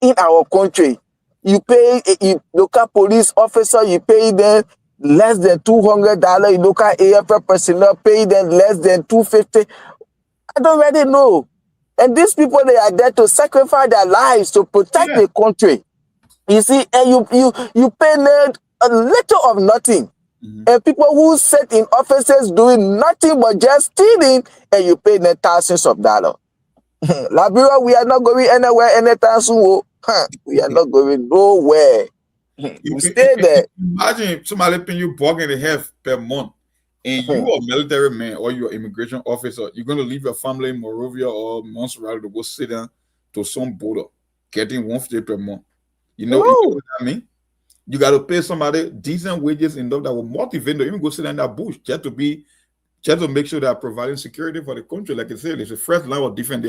in our country? You pay a local police officer, you pay them, less than $200. You look at AFL personnel paying them less than $250. I don't really know. And these people, they are there to sacrifice their lives to protect the country. You see, and you pay them a little of nothing. And people who sit in offices doing nothing but just stealing, and you pay them thousands of dollars. Liberia, we are not going anywhere anytime soon. We are not going nowhere. We stay there. Imagine somebody paying you $1.50 per month, and you are a military man or you're an immigration officer. You're going to leave your family in Monrovia or Montserrat to go sit down to some border, getting $150 per month. You know what I mean? You got to pay somebody decent wages enough that will motivate them to even go sit in that bush just to make sure they are providing security for the country. Like I said, it's a first line of defense.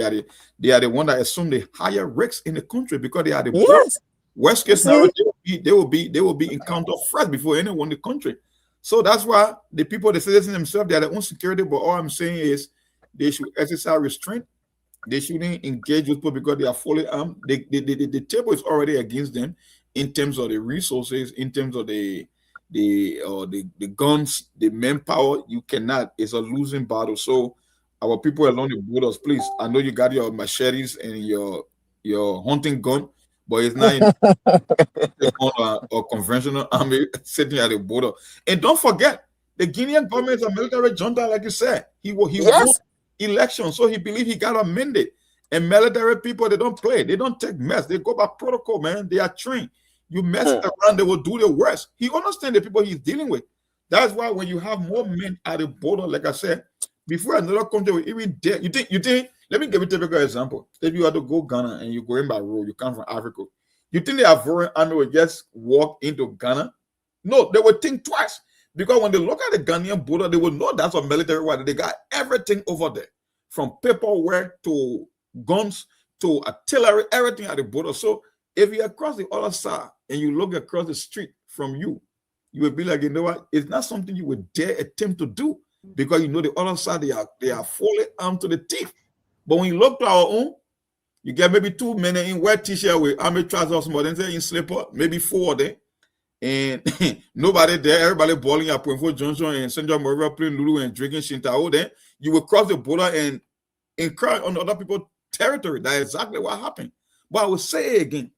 They are the one that assume the higher risks in the country because they are the worst case scenario. They will be encountered first before anyone in the country. So that's why the people, the citizens themselves, they are their own security. But all I'm saying is they should exercise restraint. They shouldn't engage with people because they are fully armed. The table is already against them in terms of the resources, in terms of the guns, the manpower. You cannot. It's a losing battle. So our people along the borders, please. I know you got your machetes and your hunting gun, but it's not a conventional army sitting at the border. And don't forget, the Guinean government is a military junta, like you said. He won election, so he believed he got a mandate. And military people, they don't play. They don't take mess. They go by protocol, man. They are trained. You mess around, they will do the worst. He understands the people he's dealing with. That's why when you have more men at the border, like I said, before another country will even dare, you think, let me give you a typical example. If you had to go Ghana and you go in by road, you come from Africa, you think the Ivorian army will just walk into Ghana? No, they will think twice. Because when they look at the Ghanaian border, they will know that's a military war. They got everything over there, from paperwork to guns to artillery, everything at the border. So if you're across the other side and you look across the street from you, you will be like, you know what? It's not something you would dare attempt to do because you know the other side, they are fully armed to the teeth. But when you look to our own, you get maybe 2 men in white t-shirt with army trousers, more than say in slipper, maybe 4 there. And nobody there, everybody balling at Point Fort Junction and Central Moria playing Lulu and drinking Shintao. Then you will cross the border and encroach on other people's territory. That's exactly what happened. But I will say again,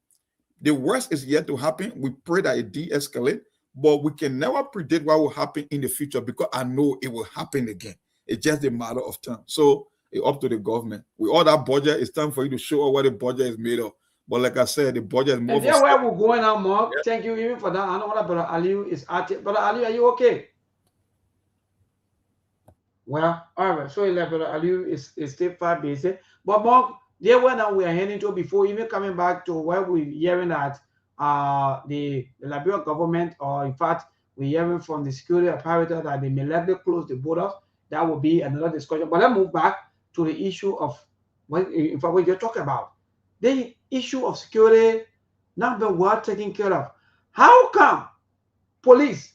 the worst is yet to happen. We pray that it de-escalate, but we can never predict what will happen in the future because I know it will happen again. It's just a matter of time. So it's up to the government. With all that budget, it's time for you to show what the budget is made of. But like I said, the budget is more. And that's where we're going now, Mark. Yeah. Thank you even for that. I know what Brother Aliu is at it. Brother Aliu, are you okay? Well, all right. So Brother Aliu is still far busy. But Mark, there where now we are heading to before even coming back to where we're hearing that the Liberia government, or in fact, we're hearing from the security apparatus that they may likely close the borders. That will be another discussion. But let's move back to the issue of what you're talking about. The issue of security not been well taken care of. How come police?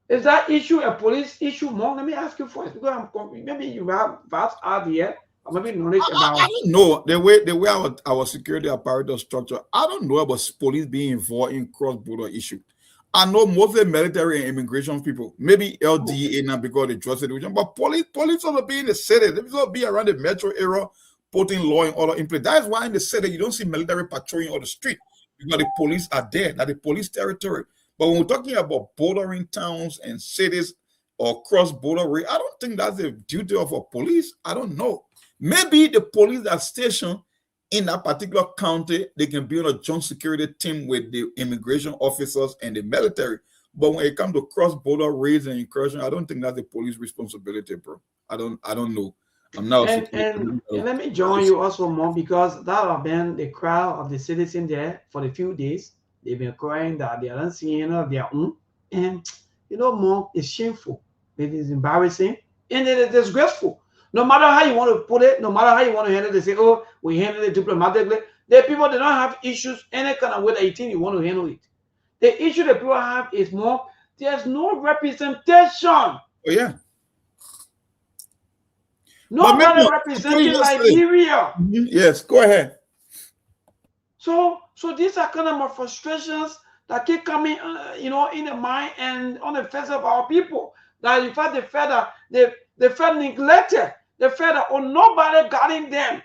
Is that issue a police issue more? Let me ask you first, because maybe you have vast idea, or maybe knowledge about. I don't know the way our security apparatus structure. I don't know about police being involved in cross-border issue. I know mostly military and immigration people, maybe LDA now because they trust situation, but police ought to be in the city. They ought to be around the metro area, putting law and order in place. That is why in the city you don't see military patrolling on the street because the police are there, that the police territory. But when we're talking about bordering towns and cities or cross-border, I don't think that's the duty of a police. I don't know. Maybe the police that stationed in that particular county, they can be on a joint security team with the immigration officers and the military. But when it comes to cross-border raids and incursion, I don't think that's the police responsibility, bro. I don't know. I'm not. And let me join you also more because that have been the crowd of the citizens there for a few days. They've been crying that they aren't seeing any of their own. And more, it's shameful. It is embarrassing and it is disgraceful. No matter how you want to put it, no matter how you want to handle it, they say, oh, we handle it diplomatically. The people, they don't have issues any kind of way that you think you want to handle it. The issue that people have is more, there's no representation. Oh, yeah. Nobody representing Liberia. Yes, go ahead. So these are kind of my frustrations that keep coming, in the mind and on the face of our people. That in fact, they felt neglected. They felt that nobody guarding them,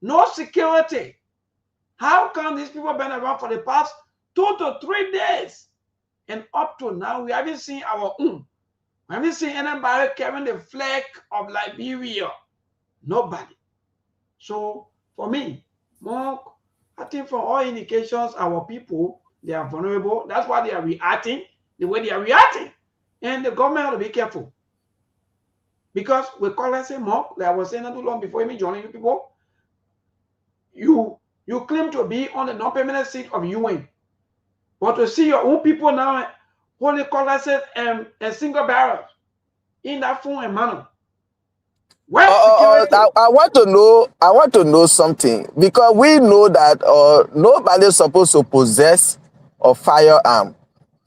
no security. How come these people been around for the past 2 to 3 days, and up to now we haven't seen our own? We haven't seen anybody carrying the flag of Liberia. Nobody. So for me, Mark, I think from all indications, our people, they are vulnerable. That's why they are reacting the way they are reacting. And the government ought to be careful. Because we call us a Mark, like I was saying not too long before even joining you people, you claim to be on the non-permanent seat of UN. But to see your own people now holding caucuses and single barrels in that form and manner. I want to know something, because we know that nobody is supposed to possess a firearm.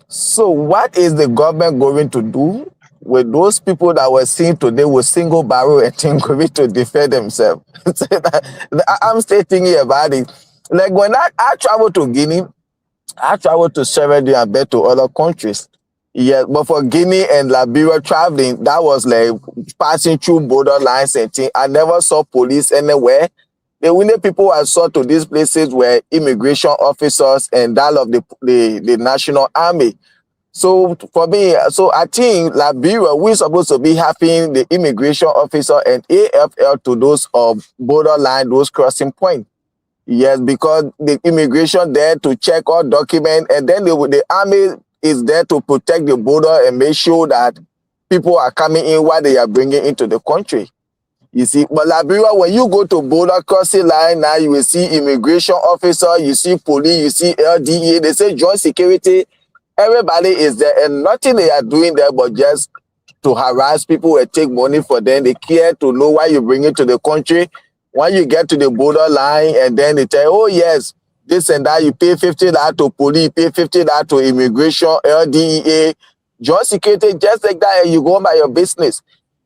So what is the government going to do with those people that were seen today with single barrel and thing going to defend themselves? I'm still thinking about it. Like when I travel to Guinea, I travel to Sierra Leone and back to other countries. Yeah, but for Guinea and Liberia traveling, that was like passing through border lines and things. I never saw police anywhere. The only people I saw to these places were immigration officers and that of the National Army. So for me, so I think Liberia, we're supposed to be having the immigration officer and AFL to those borderline, those crossing points. Yes, because the immigration there to check all documents, and then the army is there to protect the border and make sure that people are coming in what they are bringing into the country. You see, but Liberia, when you go to border crossing line now, you will see immigration officer, you see police, you see LDA, they say joint security. Everybody is there, and nothing they are doing there but just to harass people and take money for them. They care to know why you bring it to the country. When you get to the border line, and then they tell, oh yes, this and that, you pay $50 to police, you pay $50 to immigration, LDEA, joint security, just like that, and you go by your business.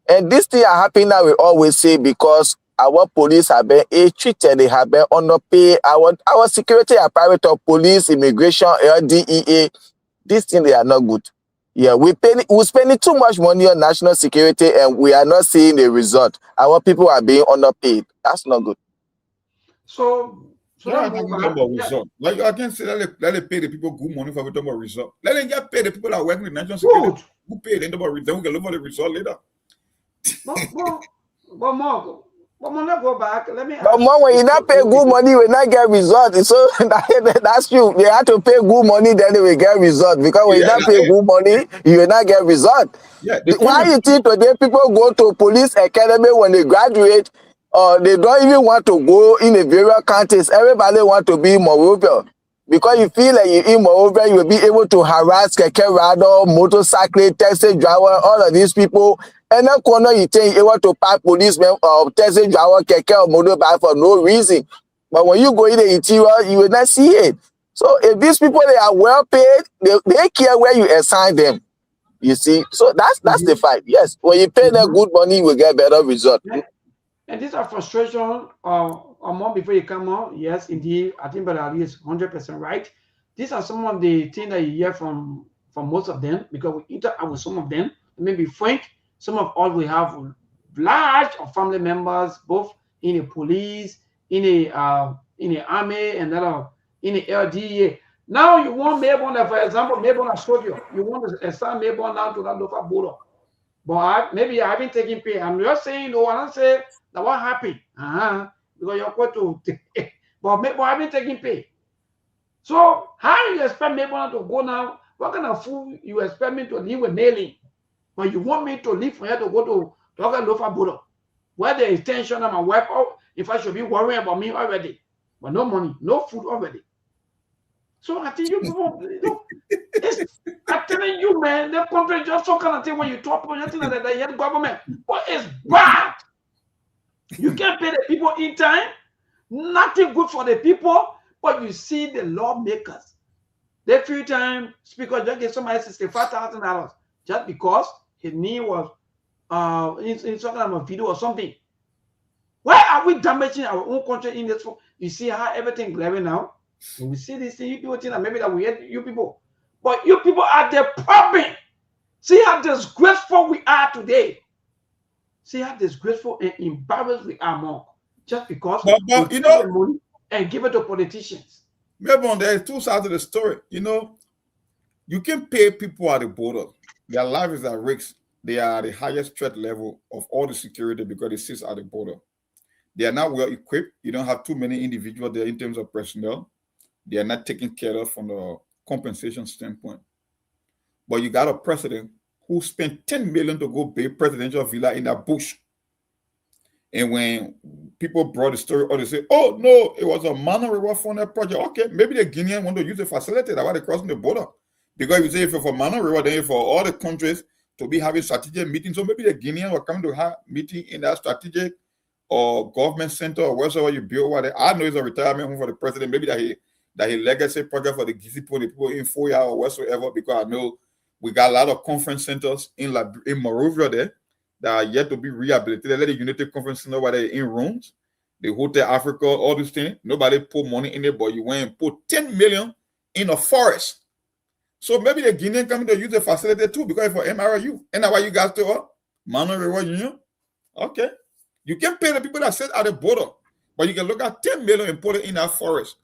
And this thing are happening now, we always say, because our police have been treated, they have been underpaid. Our security apparatus, police, immigration, LDEA, these things, they are not good. Yeah, we're spending too much money on national security and we are not seeing the result. Our people are being underpaid. That's not good. So I think we talk about result. Like I can say let them pay the people good money for we talk about result. Let them get paid the people that work with national security. Who pay them about result? We can look for the result later. But Mark, let's go back. Let me. But more when you not pay good money, you will not get result. So that's true. They have to pay good money, then they will get result. Because when you not pay good money, you will not get result. Yeah, why you think today people go to police academy when they graduate, they don't even want to go in the various countries. Everybody want to be in Monrovia. Because you feel like you're in Monrovia, you will be able to harass keke rider, motorcycle, taxi driver, all of these people. And then corner you think you want to pack policemen or taxi driver, keke or motorbike for no reason. But when you go in the interior, you will not see it. So if these people, they are well paid, they care where you assign them. You see? So that's the fight. Yes. When you pay them good money, you will get better result. And these are frustration a month before you come out. Yes, indeed. I think Brother Ali is 100% right. These are some of the things that you hear from most of them, because we interact with some of them. Maybe frank, some of us we have large of family members, both in the police, in the army, and in the LDA. Now you want Melbourne, for example, Melbourne soldier. You want to assign Melbourne now to that local border. But maybe I haven't taken pay. I'm just saying, no, I don't say that what happened. Because you're going to but I haven't taken pay. So how do you expect me to go now? What kind of food you expect me to live with nailing? But you want me to leave from here to go to a local border, where the intention of my wife, if I should be worrying about me already, but no money, no food already. So I think you people, I'm telling you, man, the country just so kind of thing when you talk about anything like that, the government, but it's bad. You can't pay the people in time, nothing good for the people, but you see the lawmakers. That few time speaker just gave somebody $65,000 just because his knee was in some kind of a video or something. Why are we damaging our own country in this? You see how everything glaring now? When we see this thing, you people think that maybe that we hate you people. But you people are the problem. See how disgraceful we are today. See how disgraceful and embarrassed we are more. Just because but we you take know, the money and give it to politicians. maybe there is two sides of the story. You know, you can pay people at the border. Their life is at risk. They are at the highest threat level of all the security because it sits at the border. They are not well equipped. You don't have too many individuals there in terms of personnel. They are not taken care of from the compensation standpoint. But you got a president who spent 10 million to go build presidential villa in that bush. And when people brought the story or they say, oh no, it was a minor reward for that project. Okay, maybe the Guineans want to use the facility. That's why they're crossing the border. Because if you say if it's for minor reward, then for all the countries to be having strategic meetings, so maybe the Guineans were coming to have meeting in that strategic or government center or wherever you build over there. I know it's a retirement home for the president. Maybe that his legacy project for the people in 4 years or whatsoever, because I know we got a lot of conference centers in Monrovia there that are yet to be rehabilitated. Let the United Conference Center over there in rooms, the Hotel Africa, all these things. Nobody put money in it, but you went and put 10 million in a forest. So maybe the Guinean coming to use the facility too, because for MRU. And that's why you guys do Mano Reward Union. Okay. You can pay the people that sit at the border, but you can look at 10 million and put it in that forest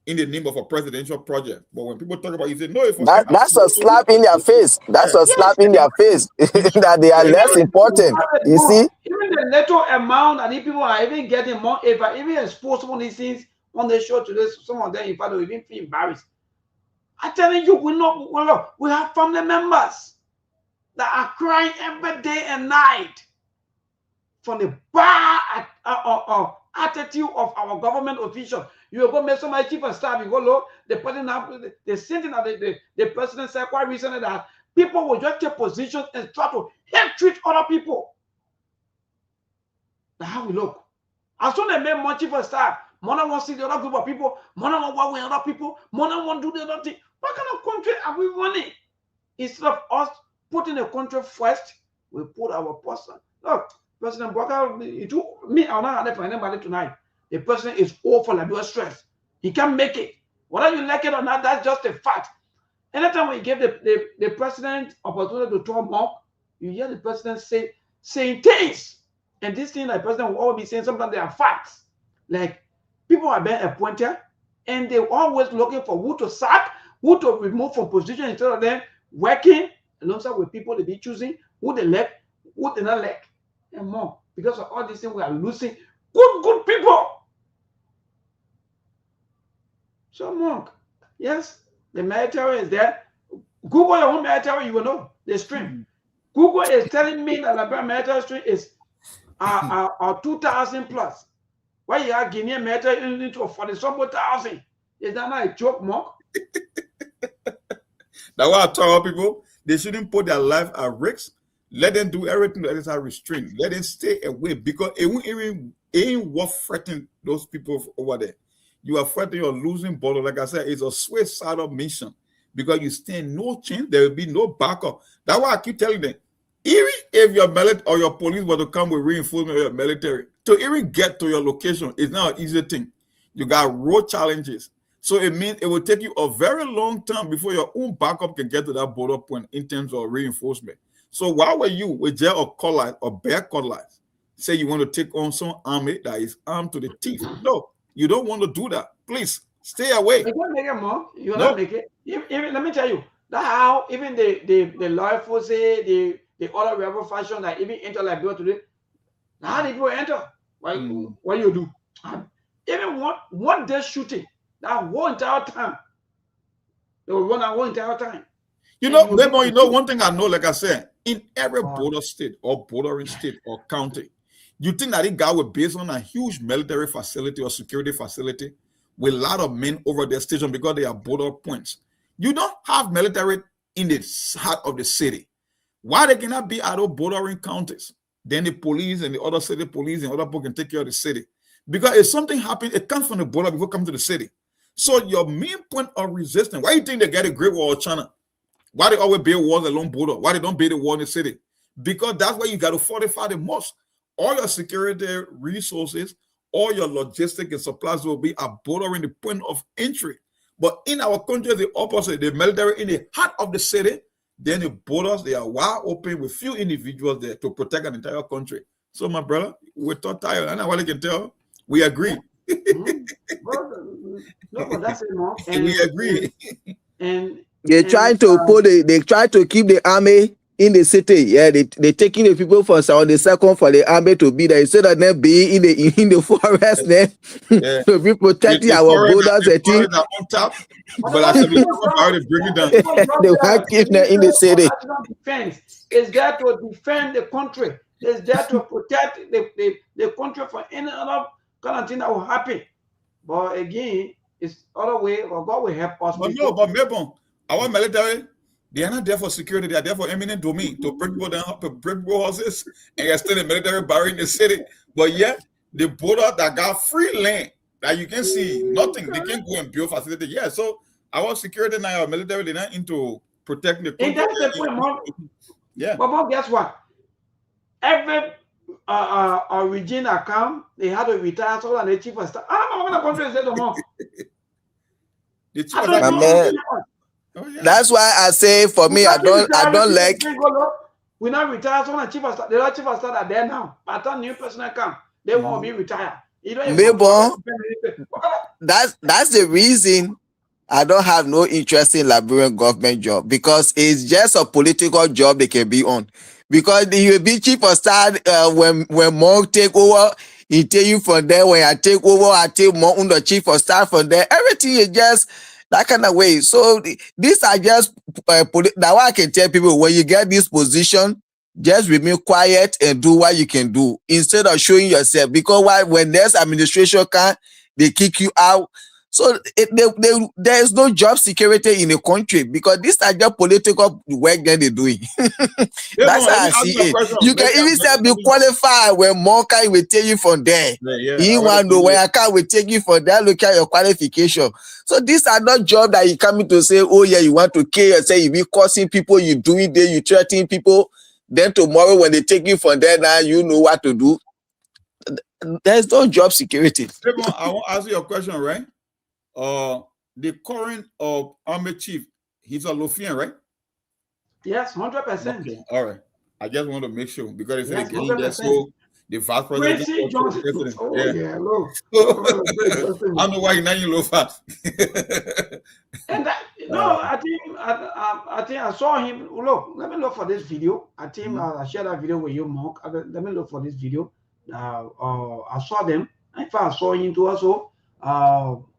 in the name of a presidential project. But when people talk about it, you say, no, if that's a slap in their face. That's a slap in their face that they are less important. You see? Even the little amount that these people are even getting more, if I even expose some of these things on the show today, some of them, in fact, will even feel embarrassed. I'm telling you, we have family members that are crying every day and night from the bad attitude of our government officials. You go make somebody chief of staff, you go look, the president, the same thing that the president said quite recently, that people will just take positions and try to treat other people. That's how we look. As soon as they make more chief of staff, more than want to see the other group of people, more than want to work with other people, more than want to do the other thing. What kind of country are we running? Instead of us putting the country first, we put our person. Look, President Bwaka, me, I'm not having for anybody tonight. The president is all for Liberia stress. He can't make it. Whether you like it or not, that's just a fact. Anytime we give the president opportunity to talk more, you hear the president saying things. And this thing, the president will always be saying, sometimes they are facts. Like, people are being appointed, and they're always looking for who to sack, who to remove from position instead of them working alongside with people they be choosing, who they like, who they not like, and more. Because of all these things, we are losing good people. So, Monk, yes, the military is there. Google your own military, you will know the stream. Google is telling me that the Liberia military stream is 2,000 plus. Why you are Guinean military into 40,000? Is that not a joke, Monk? That's why I tell people they shouldn't put their life at risk. Let them do everything that is restrained. Let them stay away, because it ain't worth threatening those people over there. You are fighting your losing battle. Like I said, it's a suicidal mission, because you stand no chance. There will be no backup. That's why I keep telling them, even if your military or your police were to come with reinforcement of your military, to even get to your location is not an easy thing. You got road challenges. So it means it will take you a very long time before your own backup can get to that border point in terms of reinforcement. So why were you with jail or cutlass or bear cutlass say you want to take on some army that is armed to the teeth? No, you don't want to do that. Please stay away. You don't make it more. You will not make it. Even, let me tell you, that's how even the law forces, the other rebel faction that even enter Liberia today, how did people enter? What you do? Even one day shooting, that whole entire time, they will run that whole entire time. You know, one thing I know, like I said, in every border state or bordering state or county, you think that it guy will based on a huge military facility or security facility with a lot of men over their station because they are border points. You don't have military in the heart of the city. Why they cannot be at all bordering counties? Then the police and the other city police and other people can take care of the city. Because if something happens, it comes from the border before it comes to the city. So your main point of resistance, why do you think they get a Great Wall of China? Why they always build walls along border? Why they don't build a wall in the city? Because that's where you got to fortify the most. All your security resources, all your logistics and supplies will be at bordering the point of entry. But in our country, the opposite. The military in the heart of the city, then the borders, they are wide open with few individuals there to protect an entire country. So, my brother, we're too tired. And what I can tell, we agree. No, but that's it, Mark. And we agree. And they try to keep the army in the city. Yeah, they taking the people from South the second for the army to be there instead of them being in the forest there to be protecting our borders. I think. On top, but I said we to bring it down. They want keep them in the city. Defense is there to defend the country. It's there to protect the country from any other kind of thing that will happen. But again, it's other way. Or God will help us. But no, but maybe our military, they are not there for security. They are there for eminent domain to bring people down, to bring people houses, and extend the military barrier in the city. But yet, the border that got free land that you can see nothing. They can't go and build facility. Yeah, so our security now, our military, they're not into protecting the country. That's the point, Mark. Yeah. But guess what? Every region account, they had to retire so that the chief of staff. I don't know what the country is no more. The chief of staff. Oh, yeah. That's why I say for me, I don't like. We now retire so the chief of staff. The chief of staff are there now. But that new person come, they won't be retired. Maybe that's the reason I don't have no interest in Liberian government job, because it's just a political job they can be on. Because you will be chief of staff when Monk take over, he take you from there. When I take over, I take Monk on the chief of staff from there. Everything is just that kind of way. So these are just now I can tell people, when you get this position, just remain quiet and do what you can do instead of showing yourself. Because when there's administration can, they kick you out. So there is no job security in the country, because these are just political work that they're doing. That's how I see it. You can even say be qualified when Monka will take you from there. You want to know where I can will take you from there, look at your qualification. So these are not jobs that you come in to say, oh yeah, you want to kill yourself, you be causing people, you doing there, you threatening people. Then tomorrow when they take you from there, now you know what to do. There's no job security. I want to ask you a question, right? The current army chief, he's a Lofian, right? Yes, 100%. Okay, all right. I just want to make sure, because they said again, that's so the vice president. Oh, yeah, look. I don't know why you're not in Lofa. And that, no, I think I saw him. Look, let me look for this video. I think I shared that video with you, Mark. Let me look for this video. I saw them. In fact, I saw him too also.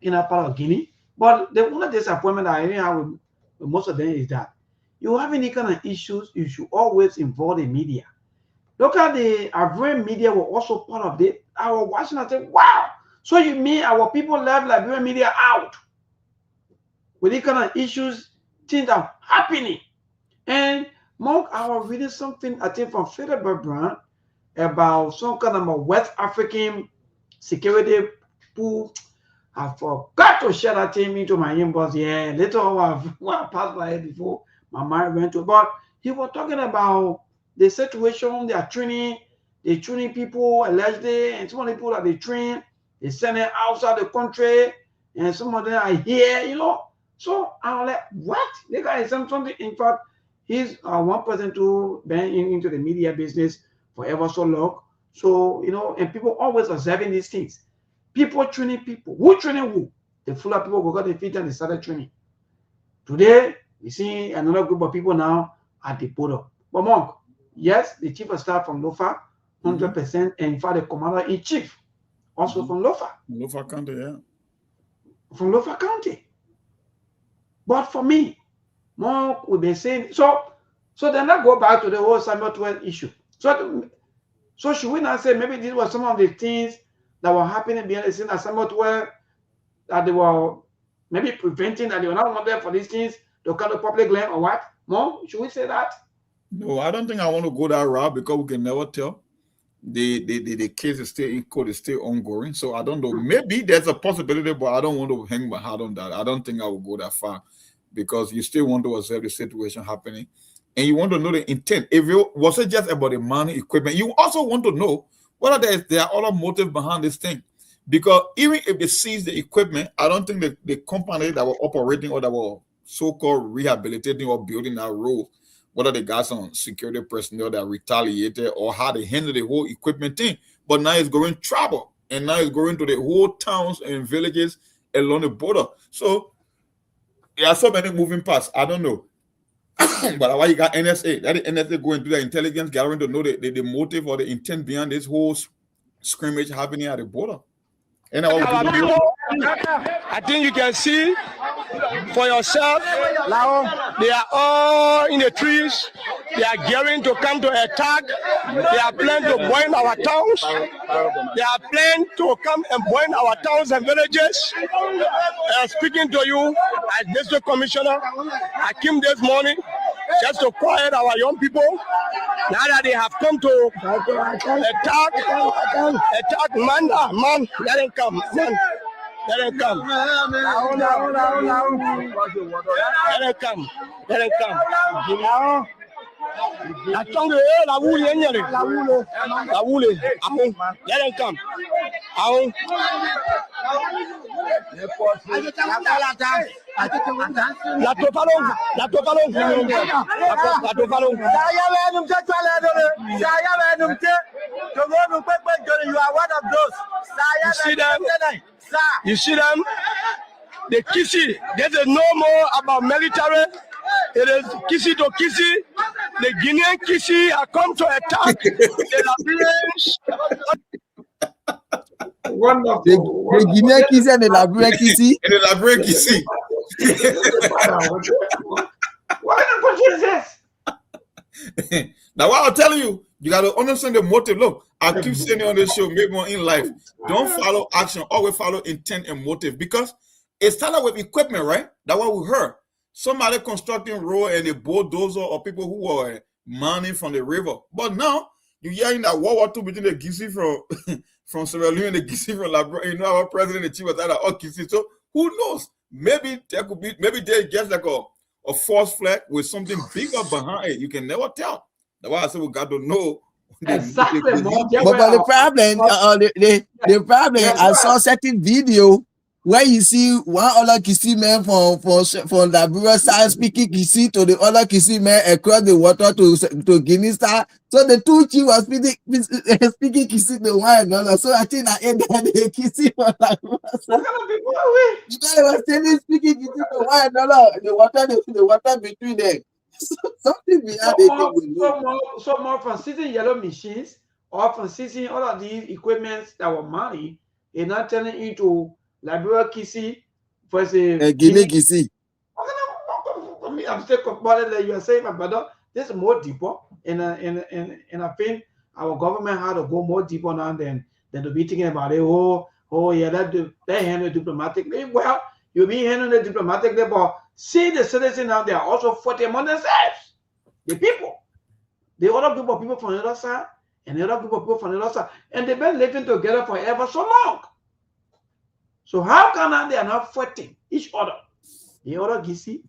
In a part of Guinea. But the only disappointment I have with most of them is that you have any kind of issues, you should always involve the media. Look at the Ivorian media were also part of it. I was watching and said, wow, so you mean our people left Liberian media out with these kind of issues, things that are happening. And Mark, I was reading something, I think, from Federal Brand about some kind of a West African security pool. I forgot to share that thing into my inbox. Yeah, later on, I passed by it before my mind went to. But he was talking about the situation. They are training people allegedly, and some of the people that they train, they send them outside the country, and some of them are here, you know. So I was like, what? They got something. In fact, he's one person to been into the media business for ever so long. So, you know, and people always observing these things. People training people. Who training who? The fuller people who got the feet and they started training. Today, we see another group of people now at the border. But Monk, yes, the chief of staff from Lofa, 100%, and in fact, the commander-in-chief also from Lofa. Lofa County, yeah. From Lofa County. But for me, Monk would be saying, so then let's go back to the whole Samuel 12 issue. So should we not say maybe these were some of the things that were happening behind the scenes at Samuel 12 that they were maybe preventing, that they were not wanted for these things to come to public land or what? More? Should we say that? No, I don't think I want to go that route, because we can never tell. The case is still in court, is still ongoing. So I don't know. Maybe there's a possibility, but I don't want to hang my hat on that. I don't think I will go that far, because you still want to observe the situation happening. And you want to know the intent. If it was it just about the money, equipment, you also want to know whether there are other motives behind this thing. Because even if they seize the equipment, I don't think the company that were operating or that were so-called rehabilitating or building that road, whether they got some security personnel that retaliated or how they handle the whole equipment thing. But now it's going trouble. And now it's going to the whole towns and villages along the border. So there are so many moving parts. I don't know. But why you got NSA? That is NSA going to the intelligence gathering to know the motive or the intent behind this whole scrimmage happening at the border. And our people, I think you can see for yourself, they are all in the trees. They are gearing to come to attack. They are planning to burn our towns. They are planning to come and burn our towns and villages. Speaking to you as district commissioner, I came this morning just to quiet our young people. Now that they have come to attack, man, let them come, man. Let them come. Let them come. Let them come. Attendez, la woule, let them come. La topalong. You are one of those. You see them? The kissy. There's no more about military. It is kissy to kissy. The Guinean kissy are come to attack the Liberians. Wonderful. The Guinea kissy and the Liberian kissy. And the Liberian kissy. What kind of question is this? Now, what I'm telling you, you got to understand the motive. Look, I keep saying it on this show, maybe more in life. Don't follow action, always follow intent and motive. Because it started with equipment, right? That's what we heard. Somebody constructing road and a bulldozer or people who were mining from the river. But now, you're hearing that World War II between the Gisi from Sierra Leone and the Gisi from Liberia. You know, our president and chief was at all Gisi. So who knows? Maybe there could be, maybe there's just like a false flag with something bigger behind it. You can never tell. That's why I said we got to know. Exactly. But the problem, the problem, I saw certain video where you see one other Kisi man from Liberia side speaking Kisi to the other Kisi man across the water to Guinea side. So the two chiefs were speaking Kisi to one another. So I think I ended the Kisi for Liberia side. They were still speaking Kisi to one another. The water between them. Something behind so more from seizing yellow machines or from seizing all of these equipments that were money and not turning into Liberia Kisi versus Guinea Kisi. I'm still complaining that you are saying, my brother, this is more deeper, and I think our government had to go more deeper now than to be thinking about it. Oh yeah, they handle it diplomatically. Well, you'll be handling it diplomatically, but see the citizens now, they are also fighting among themselves. The people. The other group of people from the other side, and the other group of people from the other side, and they've been living together forever so long. So how come now they are not fighting each other? The other Gisi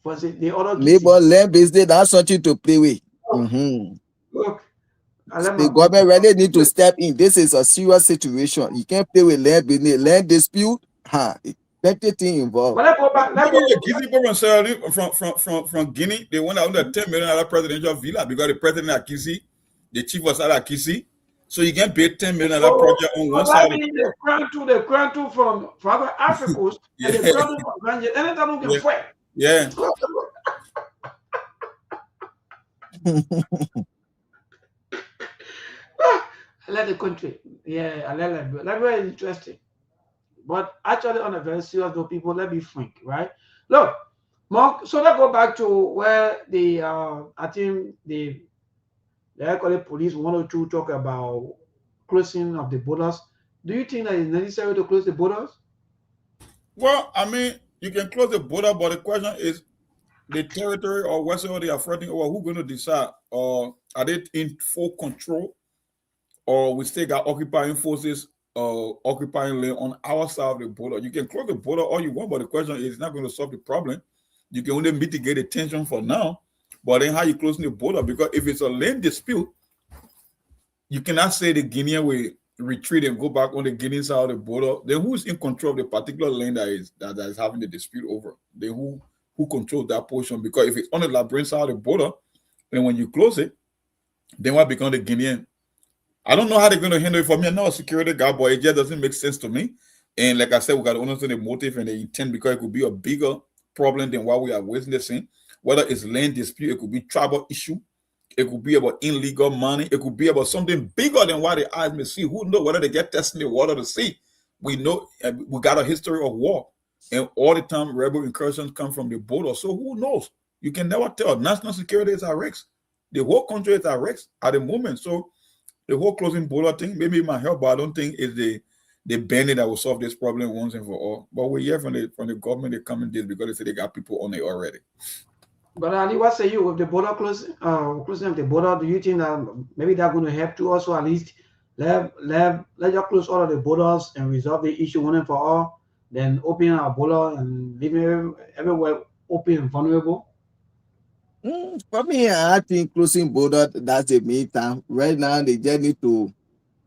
versus the other Gisi. Labor land business, that's something to play with. Look, the government really need to step in. This is a serious situation. You can't play with land business, land dispute. Plenty thing involved. But let's go back. From Guinea, they went out under $10 million presidential villa because the president at Kisi, the chief was at Kisi. So you can pay $10 million project on one side. The crown two from Africa, and the crown two from Ganja. Anytime we can fight. Yeah. I like the country. Yeah, I like Liberia. Liberia is interesting. But actually, on a very serious note, people, let's be frank, right? Look, Mark, so let's go back to where the, I think the police 102 talk about closing of the borders. Do you think that it's necessary to close the borders? Well, I mean, you can close the border, but the question is the territory or whatsoever they are fighting over, who's going to decide? Or are they in full control? Or we still got occupying forces occupying land on our side of the border? You can close the border all you want, but the question is it's not going to solve the problem. You can only mitigate the tension for now, but then how you closing the border? Because if it's a land dispute, you cannot say the Guinean will retreat and go back on the Guinean side of the border, then who's in control of the particular land that is having the dispute over? Then who controls that portion? Because if it's on the Liberian side of the border, then when you close it, then what becomes the Guinean? I don't know how they're going to handle it. For me, I'm not a security guy, but it just doesn't make sense to me. And like I said, we got to understand the motive and the intent, because it could be a bigger problem than what we are witnessing. Whether it's land dispute, it could be tribal issue, it could be about illegal money, it could be about something bigger than what the eyes may see. Who knows whether they get testing the water to see? We know we got a history of war, and all the time rebel incursions come from the border. So who knows? You can never tell. National security is at risk. The whole country is at risk at the moment. So the whole closing border thing, maybe it might help, but I don't think it's the bandit that will solve this problem once and for all. But we hear from the government they come in this because they say they got people on it already. But Ali, what say you with the border closing of the border? Do you think that maybe they're going to help to also at least let you close all of the borders and resolve the issue once and for all, then open our border and leave everywhere open and vulnerable? For me, I think closing border, that's the main time. Right now, they just need to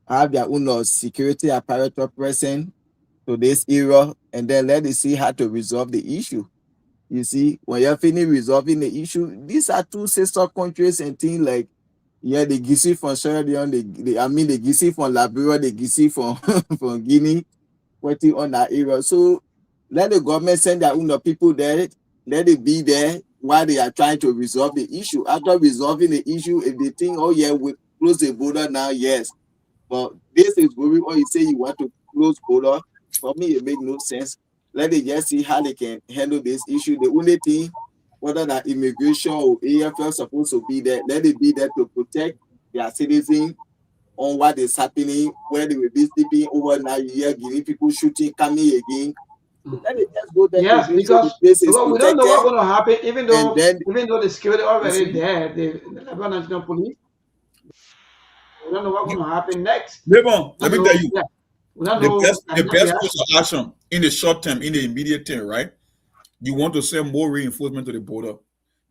have their own security apparatus present to this era, and then let us see how to resolve the issue. You see, when you're finished resolving the issue, these are two sister countries and things like, yeah, the Gisi from Sierra Leone, the Gisi from Liberia, the Gisi from from Guinea, waiting on that area. So let the government send their own people there, let it be there while they are trying to resolve the issue. After resolving the issue, if they think, oh yeah, we close the border now, yes. But this is going on, you say you want to close border. For me, it makes no sense. Let them just see how they can handle this issue. The only thing, whether that immigration or AFL supposed to be there, let it be there to protect their citizens on what is happening, where they will be sleeping overnight, giving people shooting, coming again. Let it just go there. Yes, because we don't know what's going to happen, even though the security already there, the Liberia National Police. We don't know what's going to happen next. Let me tell you. Yeah. The best course of action in the short term, in the immediate term, right? You want to send more reinforcement to the border.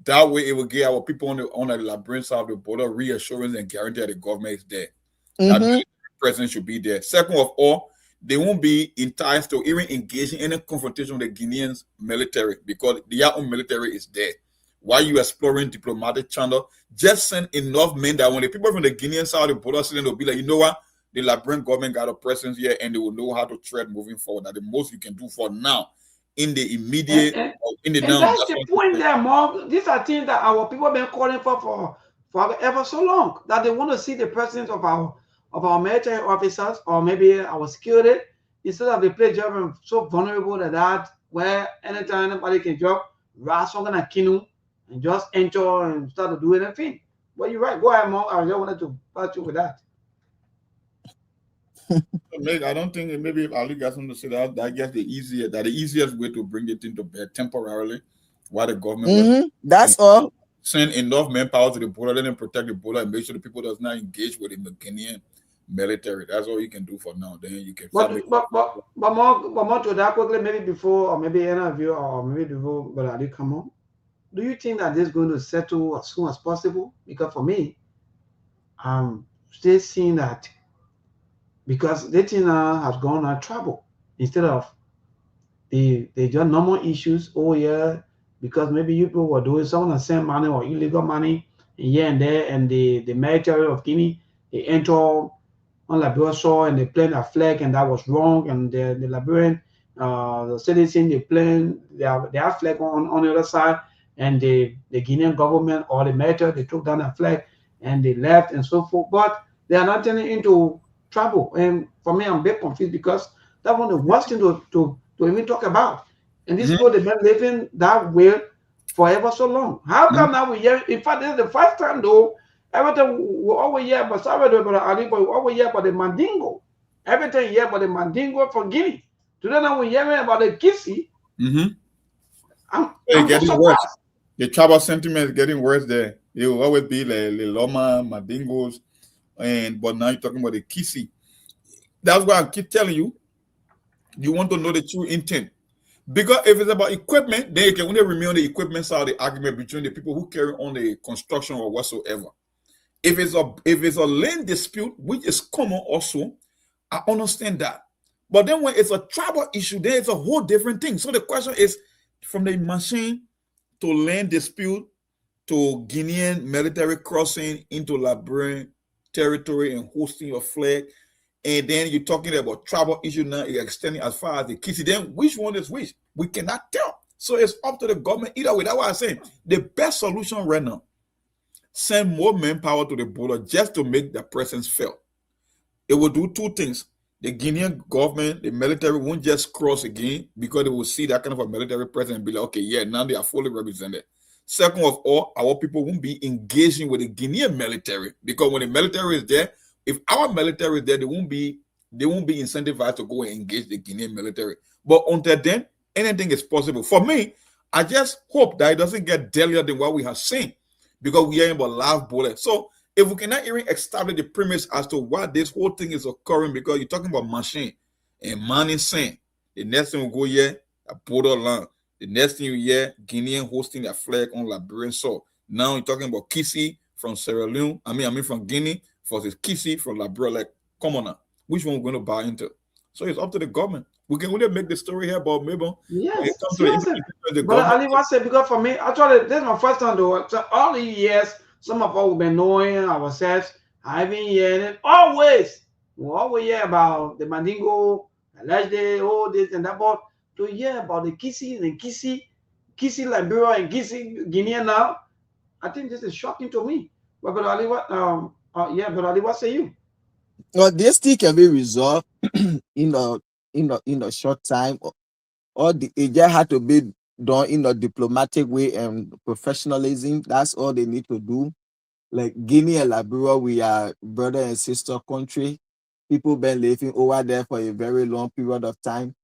That way, it will give our people on the Liberian side of the border reassurance and guarantee that the government is there. That the president should be there. Second of all, they won't be enticed to even engage in any confrontation with the Guinean military because their own military is there. While you exploring diplomatic channel, just send enough men that when the people from the Guinean side of the border, they'll be like, you know what? The Liberian government got a presence here and they will know how to tread moving forward. That the most you can do for now in the immediate in the now. That's the point there, Mom. These are things that our people have been calling for ever so long, that they want to see the presence of our military officers or maybe our security instead of the place job so vulnerable that where anytime anybody can drop something like Kinu and just enter and start to do anything. But you're right. Go ahead, Mom. I just wanted to pass you with that. I don't think maybe if Ali got something to say that I guess the easiest way to bring it into bed temporarily while the government that's all. Send enough manpower to the border, let them protect the border and make sure the people does not engage with the Guinean military. That's all you can do for now. Then you can but more to that quickly, maybe before or maybe any of you or maybe before but Ali come on. Do you think that this is going to settle as soon as possible? Because for me, I'm still seeing that because the thing has gone on trouble instead of the just normal issues. Oh yeah, because maybe you people were doing some of the same money or illegal money here and there, and the military of Guinea they enter on Liberian soil and they plant a flag, and that was wrong. And the Liberian the citizen they plant their flag on the other side, and the Guinean government or the military they took down the flag and they left and so forth. But they are not turning into trouble. And for me, I'm a bit confused because that's one of the worst things to even talk about. And these people they've been living that way forever so long. How come now we hear? In fact, this is the first time though. Everything we always hear about Salvador, but Ali, but we always hear about the Mandingo. Everything you hear about the Mandingo from Guinea. Today now we hear about the Kisi. It's getting worse. The tribal sentiment is getting worse there. It will always be like the Loma, Mandingos, but now you're talking about the Kisi. That's why I keep telling you, you want to know the true intent. Because if it's about equipment, then you can only remain on the equipment side of the argument between the people who carry on the construction or whatsoever. If it's a land dispute, which is common also, I understand that. But then when it's a tribal issue, then it's a whole different thing. So the question is, from the machine to land dispute to Guinean military crossing into Liberian territory and hosting your flag, and then you're talking about tribal issue now, you're extending as far as the Kisi, then which one is which? We cannot tell. So it's up to the government either way. That's why I'm saying the best solution right now, send more manpower to the border just to make the presence felt. It will do two things. The Guinean government, the military won't just cross again because they will see that kind of a military presence and be like, okay, yeah, now they are fully represented. Second of all, our people won't be engaging with the Guinean military because when the military is there, if our military is there, they won't be incentivized to go and engage the Guinean military. But until then, anything is possible. For me, I just hope that it doesn't get deadlier than what we have seen because we are about live bullets. So if we cannot even establish the premise as to why this whole thing is occurring, because you're talking about machine and money saying the next thing will go here, a borderland. The next thing you hear, Guinean hosting their flag on Liberian soil. Now you're talking about Kisi from Sierra Leone. I mean from Guinea versus Kisi from Liberia. Like, come on now. Which one we're going to buy into? So it's up to the government. We can really make the story here about maybe. Yes, but Ali was said, because for me, actually, this is my first time though. So all the years, some of us have been knowing ourselves, I've been hearing always. We always hear about the Mandingo, the last day, all this and that, but to hear about the Kisi and Kisi Liberia and Kisi Guinea now, I think this is shocking to me. But Ali, what? But Ali, what say you? Well, this thing can be resolved in a short time, or it just had to be done in a diplomatic way and professionalism. That's all they need to do. Like Guinea and Liberia, we are brother and sister country. People been living over there for a very long period of time.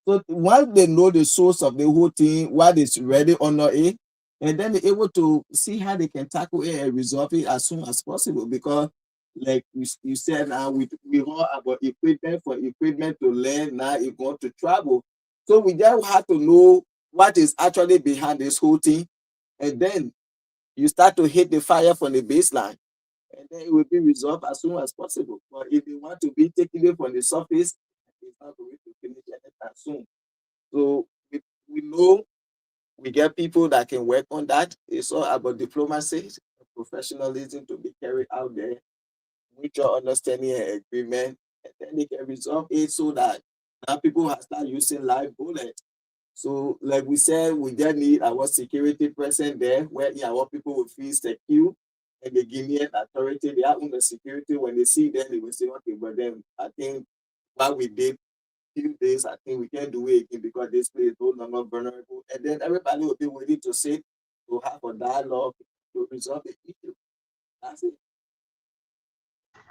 So once they know the source of the whole thing, what is ready or not, and then they're able to see how they can tackle it and resolve it as soon as possible. Because, like you said, now we heard about equipment to learn. Now it's going to travel. So we just have to know what is actually behind this whole thing, and then you start to hit the fire from the baseline, and then it will be resolved as soon as possible. But if you want to be taking it from the surface, it's not going to finish anytime soon. So we know we get people that can work on that. It's all about diplomacy, professionalism to be carried out there, mutual understanding and agreement, and then they can resolve it so that now people have started using live bullets. So, like we said, we just need our security present there, where our people will feel secure, and the Guinean authority, they are on the security. When they see them, they will say, okay, but then I think what we did few days, I think we can do it again because this place is no longer vulnerable. And then everybody will be willing to sit to have a dialogue to resolve the issue. That's it.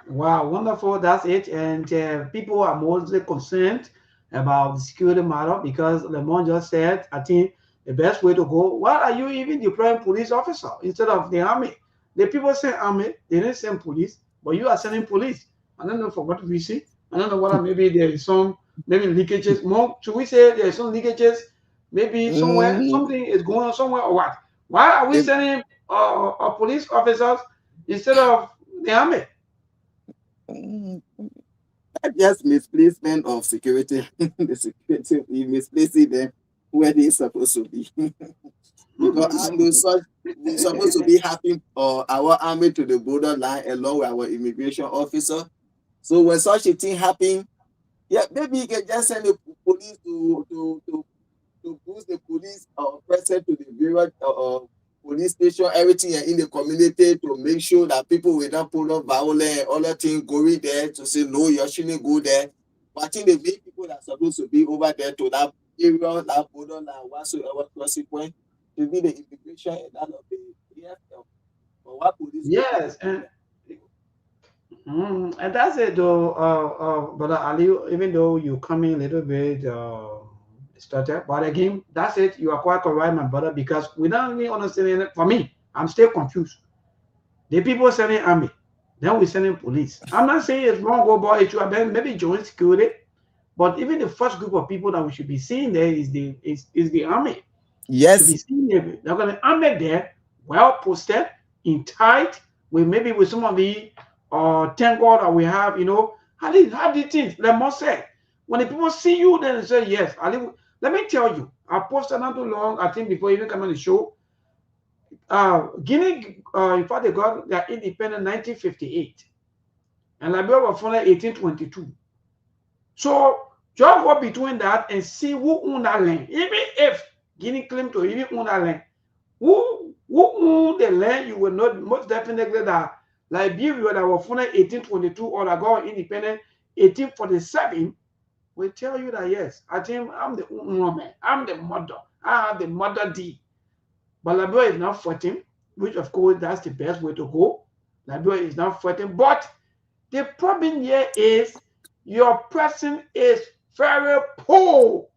Wow, wonderful. That's it. And people are mostly concerned about the security matter because Lemon just said, I think the best way to go, why are you even deploying police officer instead of the army? The people say army, they didn't send police, but you are sending police. I don't know for what reason. I don't know whether maybe there is some leakages. More, should we say there is some leakages? Maybe somewhere something is going on somewhere or what? Why are we sending police officers instead of the army? Just misplacement of security. The security, we misplacing them where they're supposed to be. Because we're supposed to be having our army to the borderline along with our immigration officer. So when such a thing happens, yeah, maybe you can just send the police to boost the police present to the various police station, everything in the community to make sure that people will not pull up violence and other things going there to say, no, you shouldn't go there. But I think the main people that are supposed to be over there to that area, that borderline, whatsoever consequence, to be the immigration and that of the EFL. But what police? Yes, and that's it though, Brother Ali, even though you come in a little bit started, but again, that's it. You are quite correct, my brother, because we don't really understand it. For me, I'm still confused. The people sending army, then we sending police. I'm not saying it's wrong, go boy, it should have been maybe joint security, but even the first group of people that we should be seeing there is the army. Yes. To be seeing them. They're going to army there, well posted, in tight, with maybe with some of the thank God that we have, Ali, have the things. Let me say, when the people see you, then they say yes. Ali, let me tell you, I posted not too long. I think before even coming on the show, Guinea, in fact, they got their independence 1958, and Liberia was founded 1822. So just go between that and see who own that land. Even if Guinea claim to even own that land, who own the land, you will know most definitely that Liberia that was founded 1822 or that got independent 1847 will tell you that yes, I think I'm the woman, I'm the mother, I have the mother D. But Liberia is not fighting, which of course that's the best way to go. Liberia is not fighting, but the problem here is your person is very poor.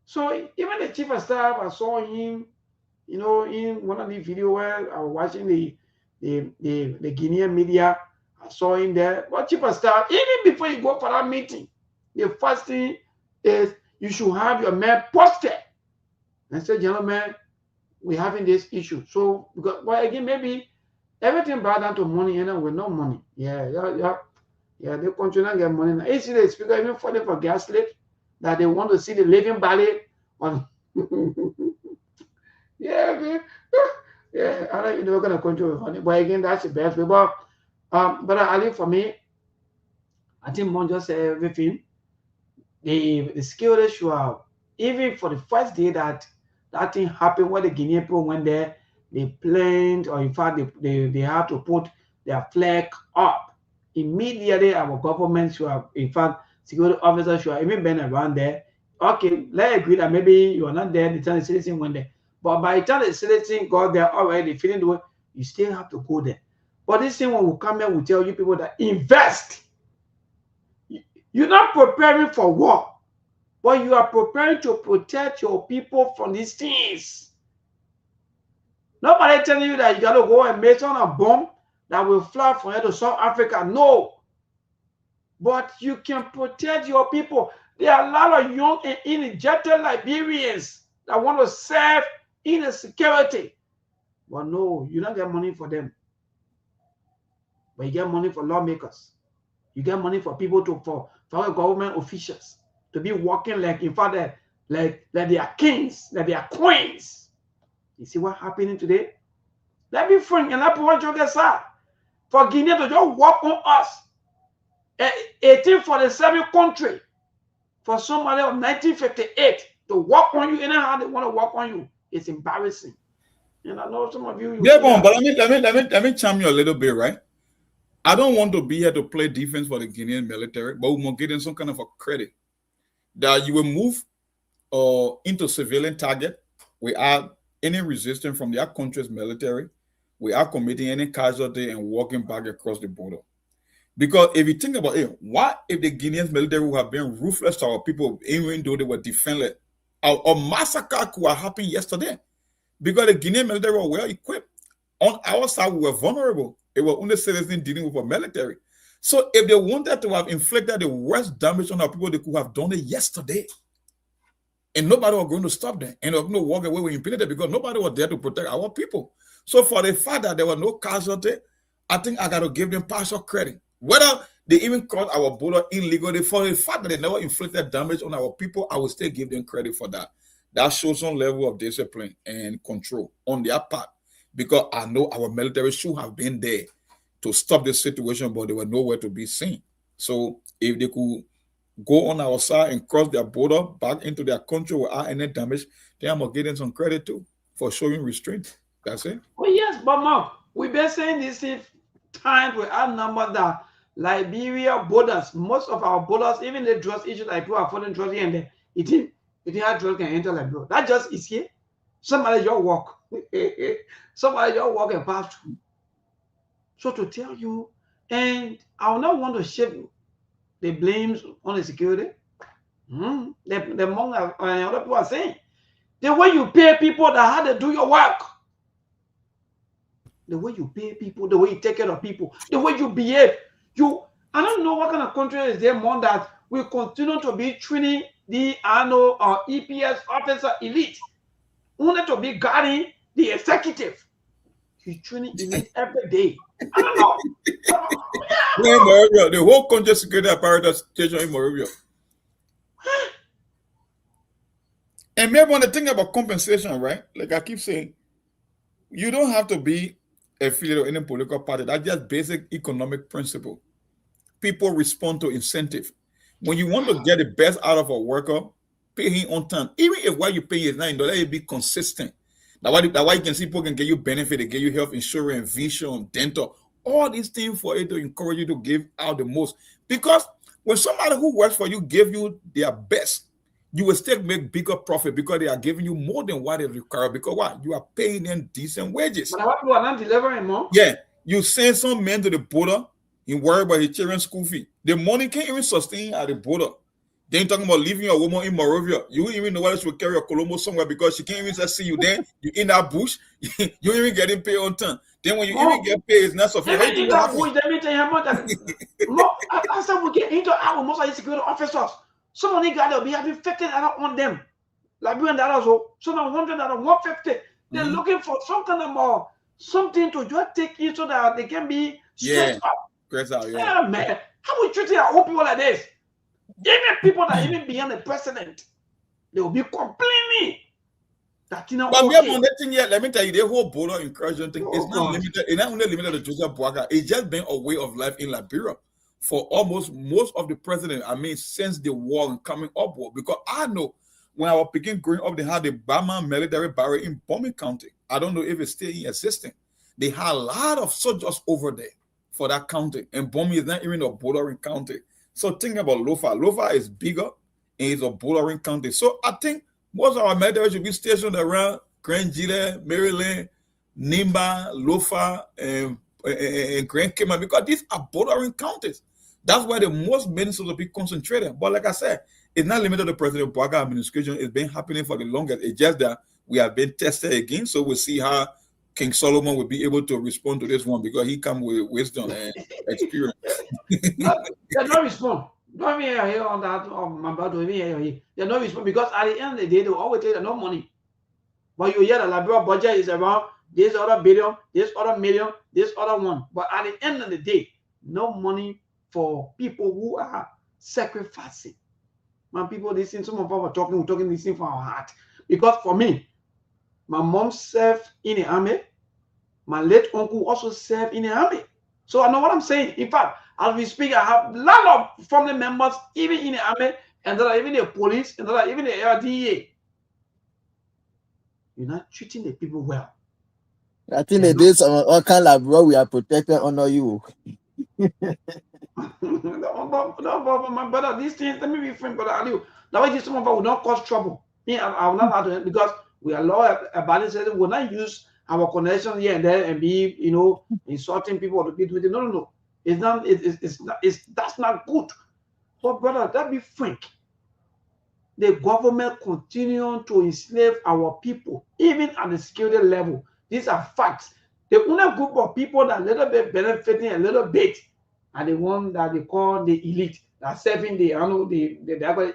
So even the chief of staff, I saw him, you know, in one of the videos where I was watching the Guinean media. I saw him there. But chief of staff, even before you go for that meeting, the first thing is you should have your man posted and say, gentlemen, we're having this issue. So, because, well, again, maybe everything boils down to money, and with no money. Yeah, they continue to get money. Now, you see the speaker even fighting for gas lift that they want to see the living body on. Yeah, yeah, I don't know, we're going to continue with money. But again, that's the best way. But Ali, for me, I think Mon just said everything. The security should have, even for the first day that thing happened, when the Guinean people went there, they planned, or in fact, they have to put their flag up. Immediately, our government should have, in fact, security officers should have even been around there. Okay, let's agree that maybe you are not there, the time the citizen went there. But by the time the citizen got there already, feeling the way, you still have to go there. But this thing, when we come here, we tell you people that invest. You're not preparing for war, but you are preparing to protect your people from these things. Nobody telling you that you got to go and make on a bomb that will fly from here to South Africa. No. But you can protect your people. There are a lot of young and energetic Liberians that want to serve in the security. But no, you don't get money for them. But you get money for lawmakers. You get money for people for government officials to be working like, in fact, like they are kings, like they are queens. You see what's happening today? Let me frank and let me watch you guys out. For Guinea to just work on us. 1847 country. For somebody of 1958 to work on you anyhow they want to work on you. It's embarrassing. And I know some of you. Yeah, but let me chime you a little bit, right? I don't want to be here to play defense for the Guinean military, but we must get in some kind of a credit that you will move into civilian target without any resistance from their country's military, without committing any casualty and walking back across the border. Because if you think about it, what if the Guinean military would have been ruthless to our people, even though they were defending? A massacre could have happened yesterday because the Guinean military were well equipped. On our side, we were vulnerable. It was only citizens dealing with a military. So if they wanted to have inflicted the worst damage on our people, they could have done it yesterday. And nobody was going to stop them. And they were going to walk away with impunity because nobody was there to protect our people. So for the fact that there was no casualty, I think I got to give them partial credit. Whether they even crossed our border illegally, for the fact that they never inflicted damage on our people, I will still give them credit for that. That shows some level of discipline and control on their part. Because I know our military should have been there to stop the situation, but they were nowhere to be seen. So if they could go on our side and cross their border back into their country without any damage, then I'm going to give them some credit too for showing restraint. That's it. Oh, yes, but Mark, we've been saying this time with our number that Liberia borders, most of our borders, even the drugs issue, like people are following drugs here and there, it didn't have drugs can enter Liberia. That just is here. Somebody just walk. Somebody just walk and pass through. So to tell you, and I will not want to shift the blames on the security. The monk and other people are saying, the way you pay people that had to do your work, the way you pay people, the way you take care of people, the way you behave, I don't know what kind of country is there more that we continue to be training the ANO or EPS officer elite, only to be guarding the executive. He's training elite every day. I don't know. In Moravia, the whole country security apparatus station in Moravia. And maybe when they think about compensation, right? Like I keep saying, you don't have to be affiliated with any political party. That's just basic economic principle. People respond to incentive. When you want to get the best out of a worker, pay him on time. Even if what you pay is $9, let it be consistent. That's why you can see people can get you benefit, they get you health insurance, vision, dental, all these things for it to encourage you to give out the most. Because when somebody who works for you give you their best, you will still make bigger profit because they are giving you more than what they require. Because what? You are paying them decent wages. But what people are not delivering more? Yeah. You send some man to the border, you worry about his children's school fee. The money can't even sustain at the border. Then you're talking about leaving a woman in Moravia. You wouldn't even know whether she will carry a Colombo somewhere because she can't even just see you then. You're in that bush. You ain't even getting paid on time. Then when you even get paid, it's not sufficient. Let me tell you how much. Last time we get into our most of the security officers, some of the guys will be having $50 on them. Like $100, so now $100, $150. They're looking for some kind of more something to just take in so that they can be stressed up. Yeah, man. How we treating our old people like this? Even people that even beyond the president, they will be complaining. That you know, but let me tell you, the whole border incursion thing is not limited. It's not only limited to Joseph Boaga. It's just been a way of life in Liberia for almost most of the president. I mean, since the war and coming upward. Because I know when I was picking growing up, they had the Bama military barrack in Bombay County. I don't know if it's still in existence. They had a lot of soldiers over there for that county, and Bombay is not even a bordering county. So think about Lofa. Lofa is bigger and it's a bordering county. So I think most of our military should be stationed around Grand Gila, Maryland, Nimba, Lofa, and Grand Cayman because these are bordering counties. That's why the most medicine will be concentrated. But like I said, it's not limited to President Boaga administration. It's been happening for the longest. It's just that we have been tested again. So we'll see how King Solomon will be able to respond to this one because he comes with wisdom and experience. They don't respond. Don't even hear on that. My brother, they don't respond because at the end of the day, they will always tell you no money. But you hear the Liberia budget is around this other billion, this other million, this other one. But at the end of the day, no money for people who are sacrificing. When people listen, some of us are talking this thing from our heart. Because for me, my mom served in the army. My late uncle also served in the army. So I know what I'm saying. In fact, as we speak, I have a lot of family members, even in the army, and that are even the police, and that are even the LDA. You're not treating the people well. I think the days of all kind of bro, we are protected under you. No, my brother, these things, let me be frank, brother Aliu. That way, some of us will not cause trouble. I will not have to, because we are law abiding citizens. We will not use our connection here and there and be, insulting people to be doing it. No. It's not. That's not good. So, brother, let's be frank. The government continuing to enslave our people, even at the security level. These are facts. The only group of people that a little bit benefiting a little bit are the one that they call the elite, that serving the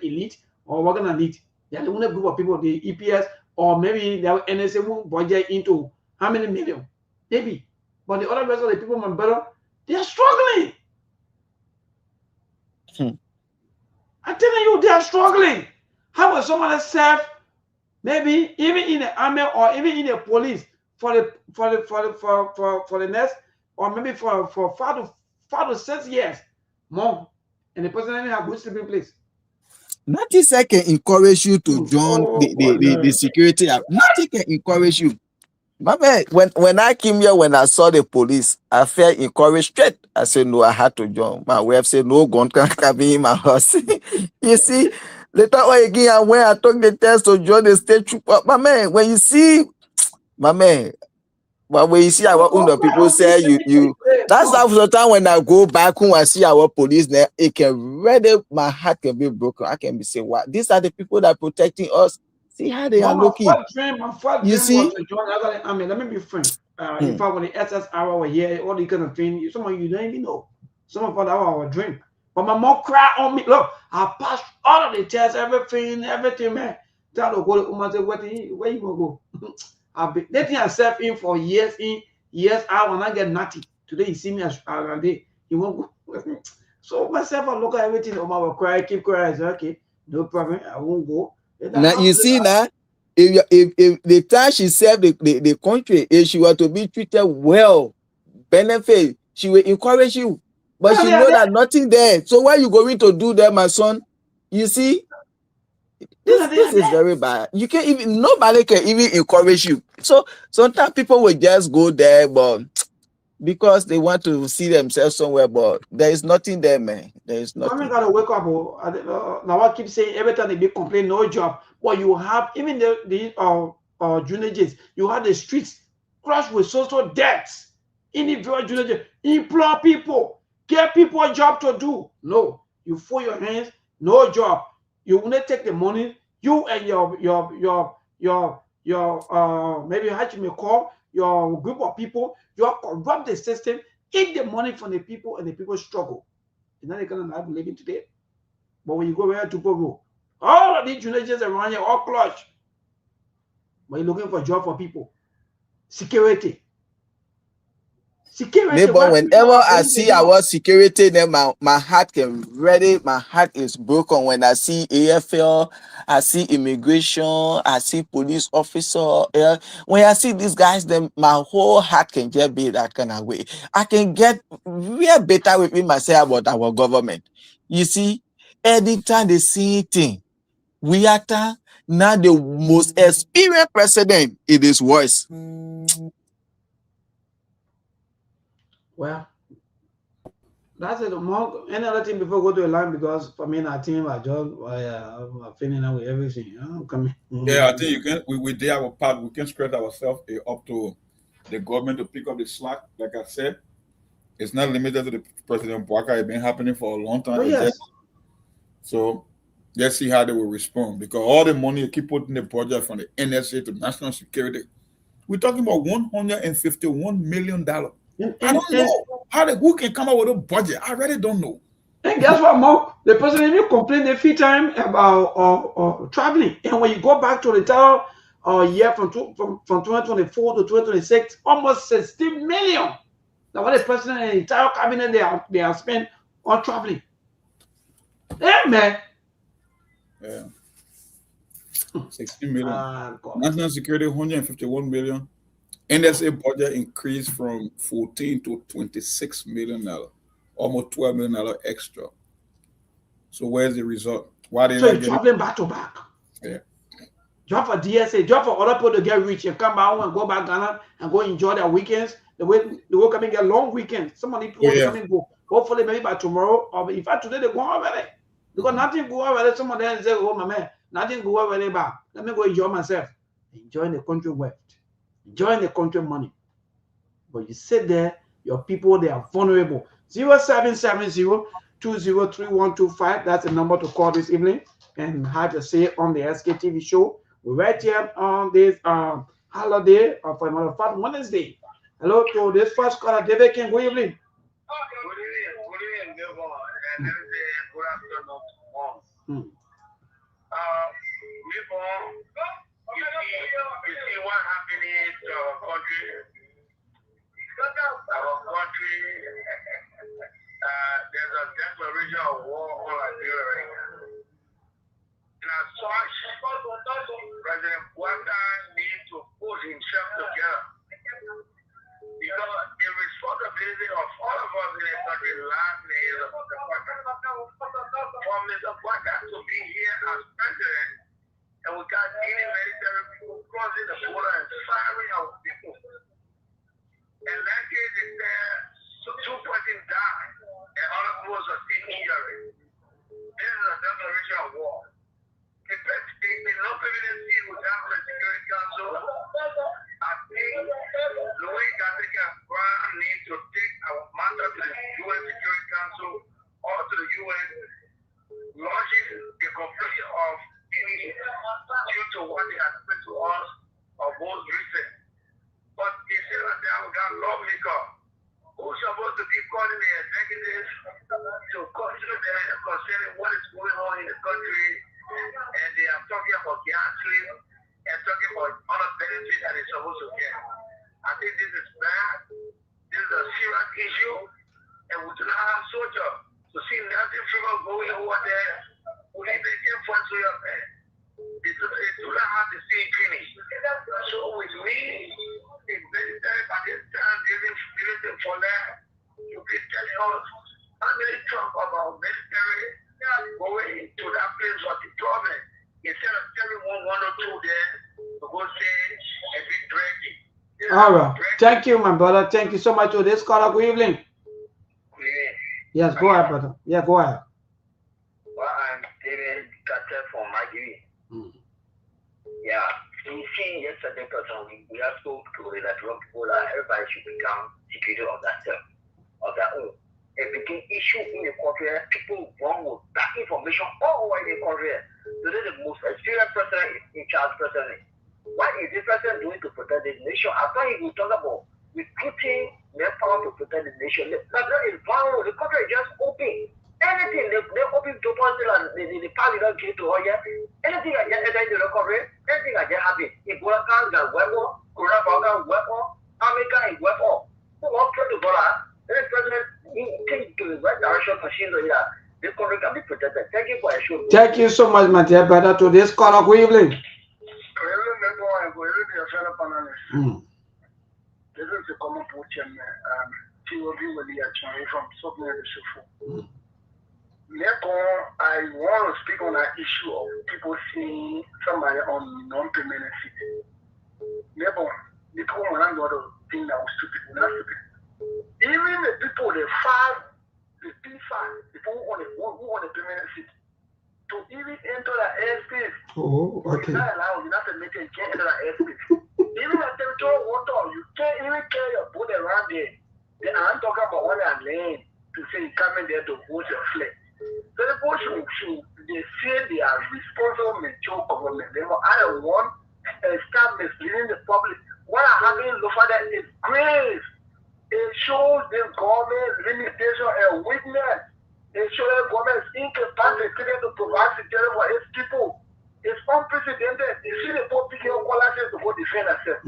elite or working elite. They are the only group of people, the EPS, or maybe the NSA will budget into how many million? Maybe. But the other rest of the people, my brother, they are struggling. I'm telling you, they are struggling. How will someone serve, maybe even in the army or even in the police for the next, or maybe for 5 to 6 years more, and the person doesn't have good sleeping place? Nothing can encourage you to join the security. Nothing can encourage you. My man, when I came here, when I saw the police, I felt encouraged straight. I said, no, I had to join. My wife said, no, gun can't be in my house. You see, later on again, when I took the test to join the state troop, my man, when you see, my man, but when you see our own people say you that's half the time when I go back home, I see our police there, it can really, my heart can be broken. I can be saying, wow, these are the people that are protecting us. See how they are looking. My first dream was to join. I mean, let me be frank. In fact, when the SSR were here, all the kind of thing, some of you don't even know. Some of us, that was our dream. But my mom cried on me. Look, I passed all of the tests, everything, man. Tell her to go to Uma, say, where you gonna go? I've been letting myself in for years. Yes, I will not get nothing. Today you see me as day. You won't go. So myself, I look at everything. Oh, I will cry, keep quiet. I say, okay, no problem. I won't go. Now you see now, if the time she served the country, if she were to be treated well, benefit, she will encourage you. But she know that nothing there. So why you going to do that, my son? You see, this is very bad. You can't even, nobody can even encourage you. So sometimes people will just go there, but because they want to see themselves somewhere, but there is nothing there, man. There is Government nothing. gotta wake up. Now I keep saying every time they be complain, no job. But you have even the junior J's, you have the streets crushed with social debts. Individual junior J's, employ people, get people a job to do. No, you fold your hands, no job. You want to take the money, you and your maybe how you may call your group of people, you are corrupt the system, eat the money from the people and the people struggle. It's not the kind of life we're living today. But when you go where to go, all of these Tunisians around here, all clutch. But you're looking for a job for people. Security. Neighbor, whenever I see our security, then my heart can ready. My heart is broken when I see AFL, I see immigration, I see police officer. When I see these guys, then my whole heart can just be that kind of way. I can get real better with myself about our government. You see, anytime they see thing, we are now the most experienced president in this voice. Well, that's it. Any other thing before we go to a line, because for me, I think my job, I'm feeling out with everything. You know, coming. Yeah, I think you can. We did our part. We can spread ourselves up to the government to pick up the slack. Like I said, it's not limited to the President Bouaka. It's been happening for a long time. Oh, yes. So let's see how they will respond, because all the money you keep putting the budget from the NSA to national security, we're talking about $151 million. I don't know who can come up with a budget. I really don't know. And guess what, Mark? The president even complained a few times about traveling. And when you go back to the total year from 2024 to 2026, almost 60 million. Now, what the president and the entire cabinet they have spent on traveling. Yeah, man. Yeah. 60 million. National security, 151 million. NSA budget increased from 14 to 26 million dollars, almost $12 million extra. So where's the result? Why they so you're traveling back to back? Yeah. Job for DSA, job for other people to get rich and come back home and go back Ghana and go enjoy their weekends. The way come and get long weekends. Somebody people come and go. Hopefully maybe by tomorrow, or in fact today they go already. Because nothing go already. Someone then say, oh my man, nothing go already back. Let me go enjoy myself. Enjoying the country wealth. Enjoying the country money. But you sit there, your people, they are vulnerable. 0770-203125. That's the number to call this evening and have to say on the SKTV show. We're right here on this holiday for another fun Wednesday. Hello to this first caller, David King. Good evening. You see what happening to our country. There's a declaration of war on Nigeria right now. And as such, President Bouaka needs to pull himself together. Because the responsibility of all of us in the country lies in the hands of Mr. Bouaka. For Mr. Bouaka to be here as president, and we got any military people crossing the border and firing our people. And that case is there, two persons died, and other people are still injured. This is a declaration of war. The no presidency without the Security Council, I think Louis Gatwick and Brown need to take our matter to the UN Security Council or to the UN, launching the completion of due to what they have said to us or most recent. But instead of that, we got lawmakers who's supposed to be calling the executives to consider concerning what is going on in the country, and they are talking about gas and talking about other benefits that they're supposed to get. I think this is bad. we over there, we make it for your man. It's not hard to see finish. So with me, it's military Pakistan didn't for that. You be telling us how many talk about military going to that place of the government. Instead of telling one or two there to go say a bit drinking. All right. Thank you, my brother. Thank you so much for this call. Good evening. Yes, go ahead, brother. Yeah, go ahead. Well, I'm David Carter from Maggie. Yeah, we see yesterday we have spoke to that people that everybody should become security of themselves, of their own. It became issue in the country, people wrong with that information all over the country. Today the most experienced person in charge president. What is this person doing to protect the nation? After he will talk about recruiting manpower to protect the nation. That is viral. The country is just open. Anything they open to until the party don't get to all yet. Anything I get in the country, anything I get happy. If Bola got weapon, Korea got weapon, America is weapon. Who wants to go out? Any president take to the right direction machine so yeah. The country can be protected. Thank you for your show. Thank you so much, my dear brother, to this call. Good evening. This is the common portion. I want to speak on that issue of people seeing somebody on non-payment seat. The people want to think that was stupid, not stupid. Even the people they file, the P5, people who want a permanent seat, to even enter the airspace. Oh, okay. You're not allowed, you're not permitted, you can't enter the airspace. Even the territorial water, you can't even carry your boat around there. I'm talking about when I'm laying to say you come in there to hold your flag. So the people should they say they are responsible mature government. They I don't want start misleading the public. What are happening over there is grave. It shows the government limitation and weakness. It shows the government's incapacity to provide security for its people. It's unprecedented. You see the poor people qualities to go defend themselves.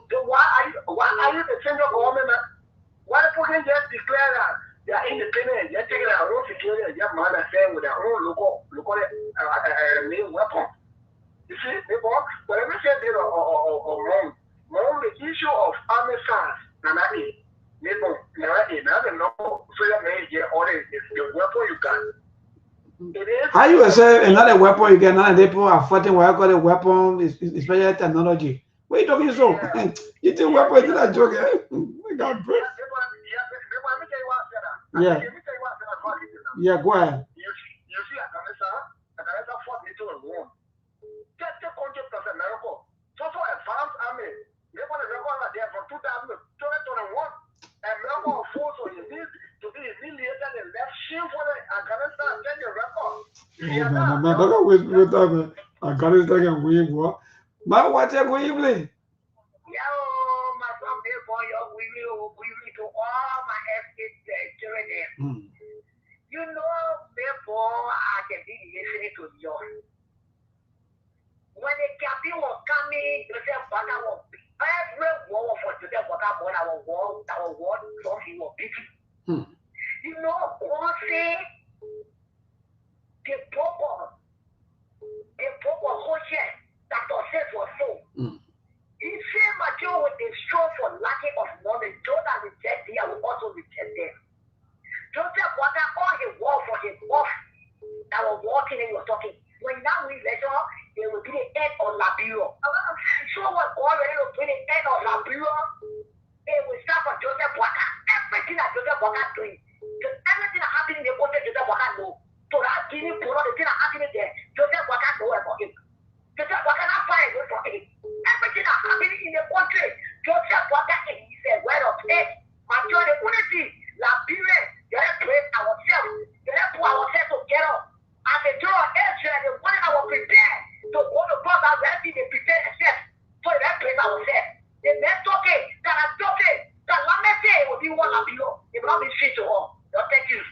So why are you the central government? Why the people can just declare that they are independent, they're taking their own security, they're man affair with their own local main weapon. You see, but let me say this wrong. The issue of army SARS, how you say another weapon you get now? People are fighting where I got a weapon, especially technology. What are you talking so? You think weapon is not joking? Yeah. Yeah, go ahead. You see, Afghanistan fought me to a war. Just the country plus America. So advanced army. They want to record there from 2021. And America forced to be humiliated and left shameful in Afghanistan. Then you record. We're talking Afghanistan and we war. Man, what's your good evening? Yo, my son, we will to all my ethnic children. You know, therefore, I can be listening to you. When the captain was coming, they said, "What I was every war for today, what I want, our war, so he was beating." You know, God say, the Pope was Hoshe, that was said was so. He said, Matthew with the strong for lacking of knowledge, those that reject thee, I will also reject them. Joseph was all he wore for his boss that was walking and he was talking. When now we later, they will be the end of Labiro. So what God ready to be the end of Labiro, they will start from Joseph Waka. Everything that Joseph Waka doing. Because everything that happening in the country, Joseph Waka know. So that Guinea Poro, the thing that happening there, Joseph Waka know about him. Joseph Waka not find good for him. Everything that happening in the country, Joseph Waka is a word of faith. Mature the unity, Liberia, you have to praise ourselves. You have to put ourselves together. As a draw Israel, the one that was prepared to go to God, that we have to prepare themselves. So you have to praise ourselves. The next talking, that are talking, that Lamete will be one of you. It will not be free to all. Thank you.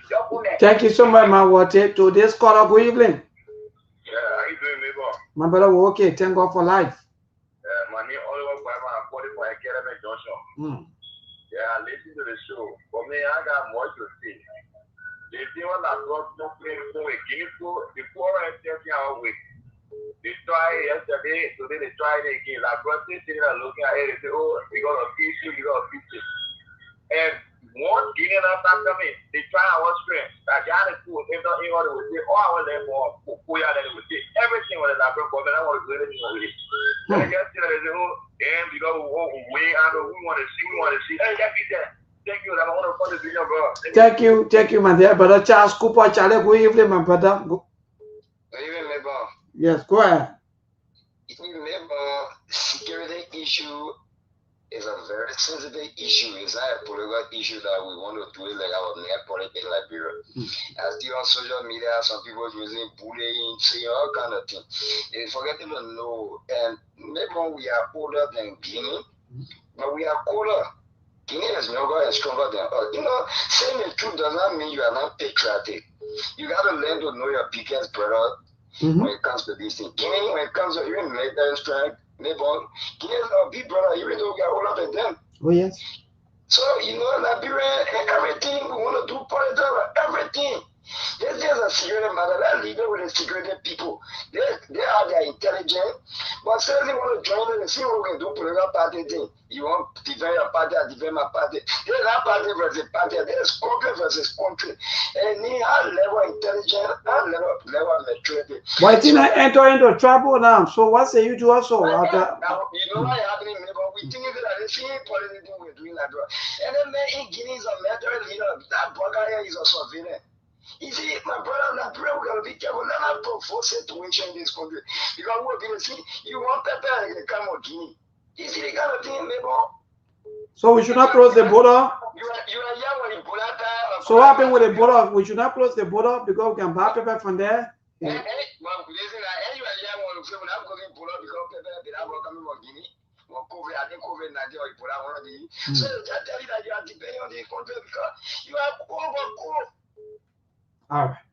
Thank you so much, my water. To this call, good evening. Yeah, how you doing, neighbor? My brother, we're okay. Thank God for life. My name Oliver Bama, I'm calling for Academy Johnson. Yeah, listen to the show. For me, I got more to say. They say all that God don't play for it. Guinea food, the poor and 30 hour week. They tried yesterday, today they tried it again. Like God sitting there looking at it, they say, oh, we got a fish, we got a fish. And one Guinean after coming, they try our strength. Like the food, if not in order, they say, oh, I want them for Kuya, then they would say everything with the Labrador government, I want to do anything with it. Then just say, oh, and we go, we want to see. Hey, that's it. Thank you. I want to put this video, bro. Thank you, my dear brother Charles Cooper. Charlie, good evening, my brother. Even neighbor. Yes, go ahead. Neighbor, security issue is a very sensitive issue. It's not a political issue that we want to do it like our net politics in Liberia. I see on social media some people using bullying, saying all kind of things. They forgetting to know, and maybe we are older than Guinea, but we are colder. Guinea is younger and stronger than us. You know, saying the truth does not mean you are not patriotic. You got to learn to know your biggest brother when it comes to this thing. Guinea, when it comes to even military strength, neighbor, Guinea is our big brother, even though we are older than them. Oh, yes. So, you know, Liberia and everything, we want to do politics, everything. This is a security matter. Let's leave it with the security people. They are their intelligent, but certainly want to join in and see what we can do political party thing. You want to defend your party, I defend my party. There's not party versus party. There's country versus country. And need high level intelligence, high level of maturity. But it's not enter into trouble now. So what say you do also? Now, you know what happening, neighbor? We think that the same politics we're doing that. And then in Guinea is a military leader. That brother here is a surveillant. You see, my brother, we gotta be careful. Let us provoke situation in this country. Because we're going to see, you want pepper and you come on Guinea. You see the kind of thing, neighbor? So we should not close the border. You are young when you pull out that. So what happened with the border? We should not close the border because we can buy pepper from there. Well, listen, you are young when you say, when I'm going to pull out because pepper, they are coming from Guinea. COVID, I think COVID-19 or Ebola already. So just tell you that you are depending on the country because you are cold. All right.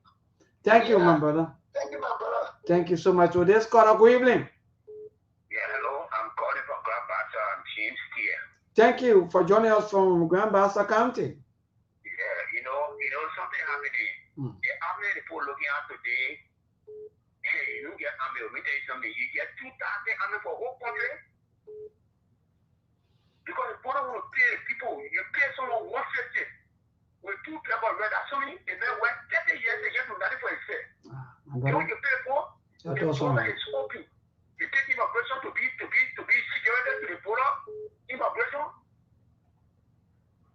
Thank you, my brother. Thank you, my brother. Thank you so much. So this caller, good evening. Yeah, hello. I'm calling from Grand Bassa. I'm James here. Thank you for joining us from Grand Bassa County. Yeah, you know something happening. The army report looking at today. Hey, you get army. Let me tell you something. You get 2,000 army for whole country. Because the border will pay people. You pay someone 150. With 2 people red assuming they may work 30 years to get to that for itself. You know what you pay for? The border is open. You take immigration to be security to the border. Immigration.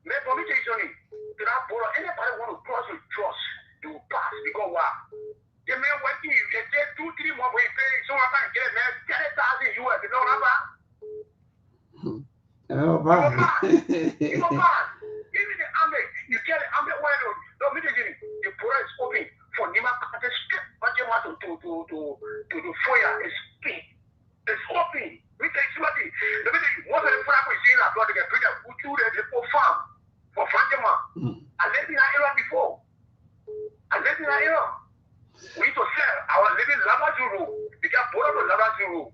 May permit you to that border. Anybody want to cross with trust, they will pass because why? They may work in you. They take 2-3 more when you pay someone can get man $30,000 US. You know what I'm Oh, wow. You know pass. Even the army, you get the army where the border is open for Nima to strip to the fire is open. It's open. We take somebody. Let me tell you, most of the people we see in our blood, they get bring them to the farm for Fanjama. I lived in that era before. We need to sell our living Lavazuru. We get border to Lavazuru.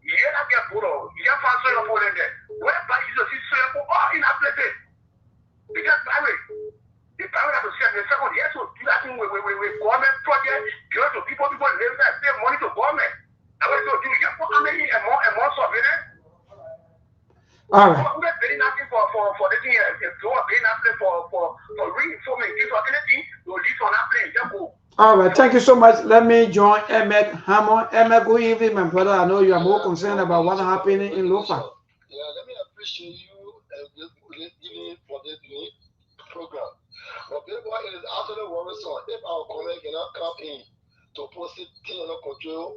You get border. You get fast soil for them there. Whereby you see soil for all in a place. Because the power to send the second year to do that thing with government project, give to people live there, pay money to government. I want to do you put how many and more surveillance? All right. We're paying nothing for the thing. If you are paying nothing for re-informing, if anything, you'll leave on that plane. Just go. All right, thank you so much. Let me join Emmett Hammond. Emmett, good evening, my brother. I know you are more concerned about what's happening in Lofa. Yeah, let me appreciate you giving for this program. But people is actually worrisome. If our colleague cannot come in to post it under control,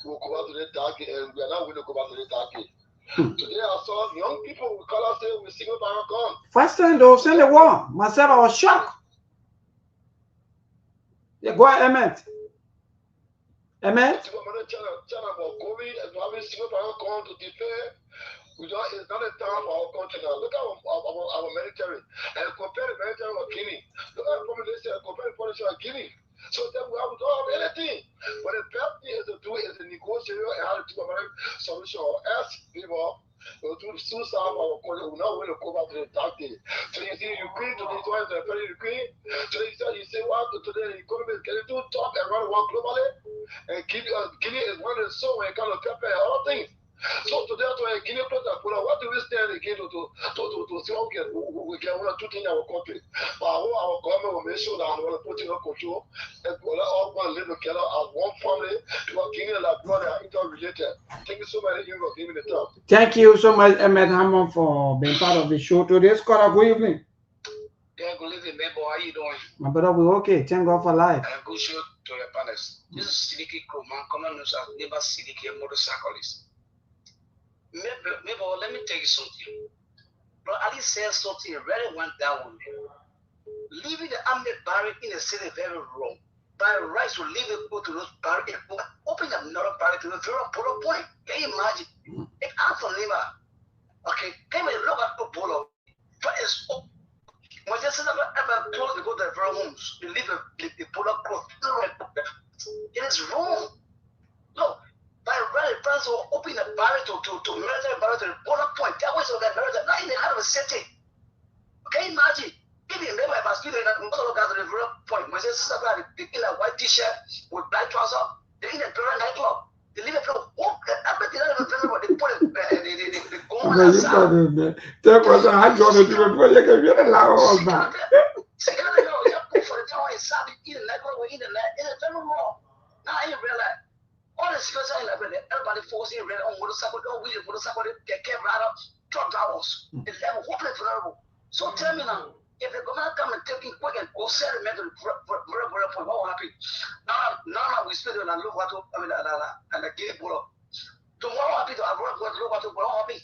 we'll go back to the target, and we are not willing to go back to the target. Today I saw young people with colors say we single power gun. First time though, send the war. Myself, I was shocked. Yeah, go ahead, Emmett. Emmett? China about COVID and having single power gun to defend. It's not a time for our country now. Look at our military. And compare the military with Guinea. Look at the military, compare the military with Guinea. So then we don't have anything. But the best thing is to do is to negotiate and how to do a solution. Or else, people, to solve our country, we now want to go back to the dark day. So you see, Ukraine today, so the very Ukraine. So you say, what today the economy is getting too tough and run one globally, and Guinea is one of the so when kind of pepper and other things. So today, to Guinea president, what do we stand again to see how we can one or two things in our country? But our government will make sure that we will put in control and we will all want to live together as one family. Because Guinea and Liberia are interrelated. Thank you so much for giving me the time. Thank you so much, Ahmed Hammond, for being part of the show today. Scott, good evening. Yeah, good evening, man. How you doing? My brother, we're okay. Thank God for life. Good show to your panelists. This is Sidiki Kuman, common news as neighbor Sidiki motorcyclist. Maybe let me tell you something. Bro, Ali said something really went down with me. Leaving the army barrack in the city very wrong. By rights to leave it, go to those barracks, open another barrack to the very important point. Can you imagine? It's unbelievable. Okay, can you look at the polo? But it's when they said ever close to go to their very homes, they leave the polo clothes. It is wrong. Look. By right, France will open a barrier to military barrier to the border point. That was the military, not in the heart of a city. Okay, imagine. Even remember, I was speaking at most of the guys at the border point. When they in a white t-shirt with black trousers, they're in a Korean nightclub. They leave a people, everything that is available, they put it, they go on outside. That was a hard job to do it. You can get a lot of that. Second, you know, for the time inside, in the nightclub, in the night, it's very wrong. Now I realize. All the situations in everybody forcing red on motorcycle, don't wheel motorcycle, they came right up, truck drivers. The level, hopeless vulnerable. So tell me now, if the government come and take it quick and go settle the very point, what will happen? Now we speak on a look what and the gate pull up. Tomorrow happy to avoid what look what happen.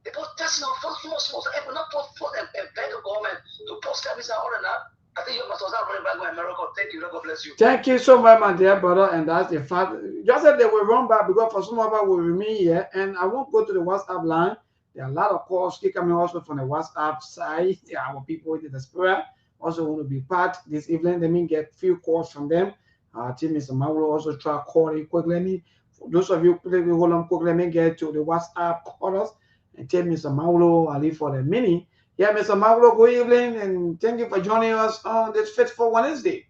They put testing on small, if we not put foot and beg the government to post service and all of that. I think you must also running back to America. Thank you. God bless you. Thank you so much, my dear brother. And that's the fact. Just that they will run back because for some of us will remain here. And I won't go to the WhatsApp line. There are a lot of calls still coming also from the WhatsApp side. There are our people with the spirit also want to be part this evening. Let me get few calls from them. Our team is Mauro also try calling quickly. For those of you who hold on quick, let me get to the WhatsApp callers and tell Mr. Mauro I'll leave for the mini. Yeah, Mr. Mauro, good evening, and thank you for joining us on this Fateful Wednesday.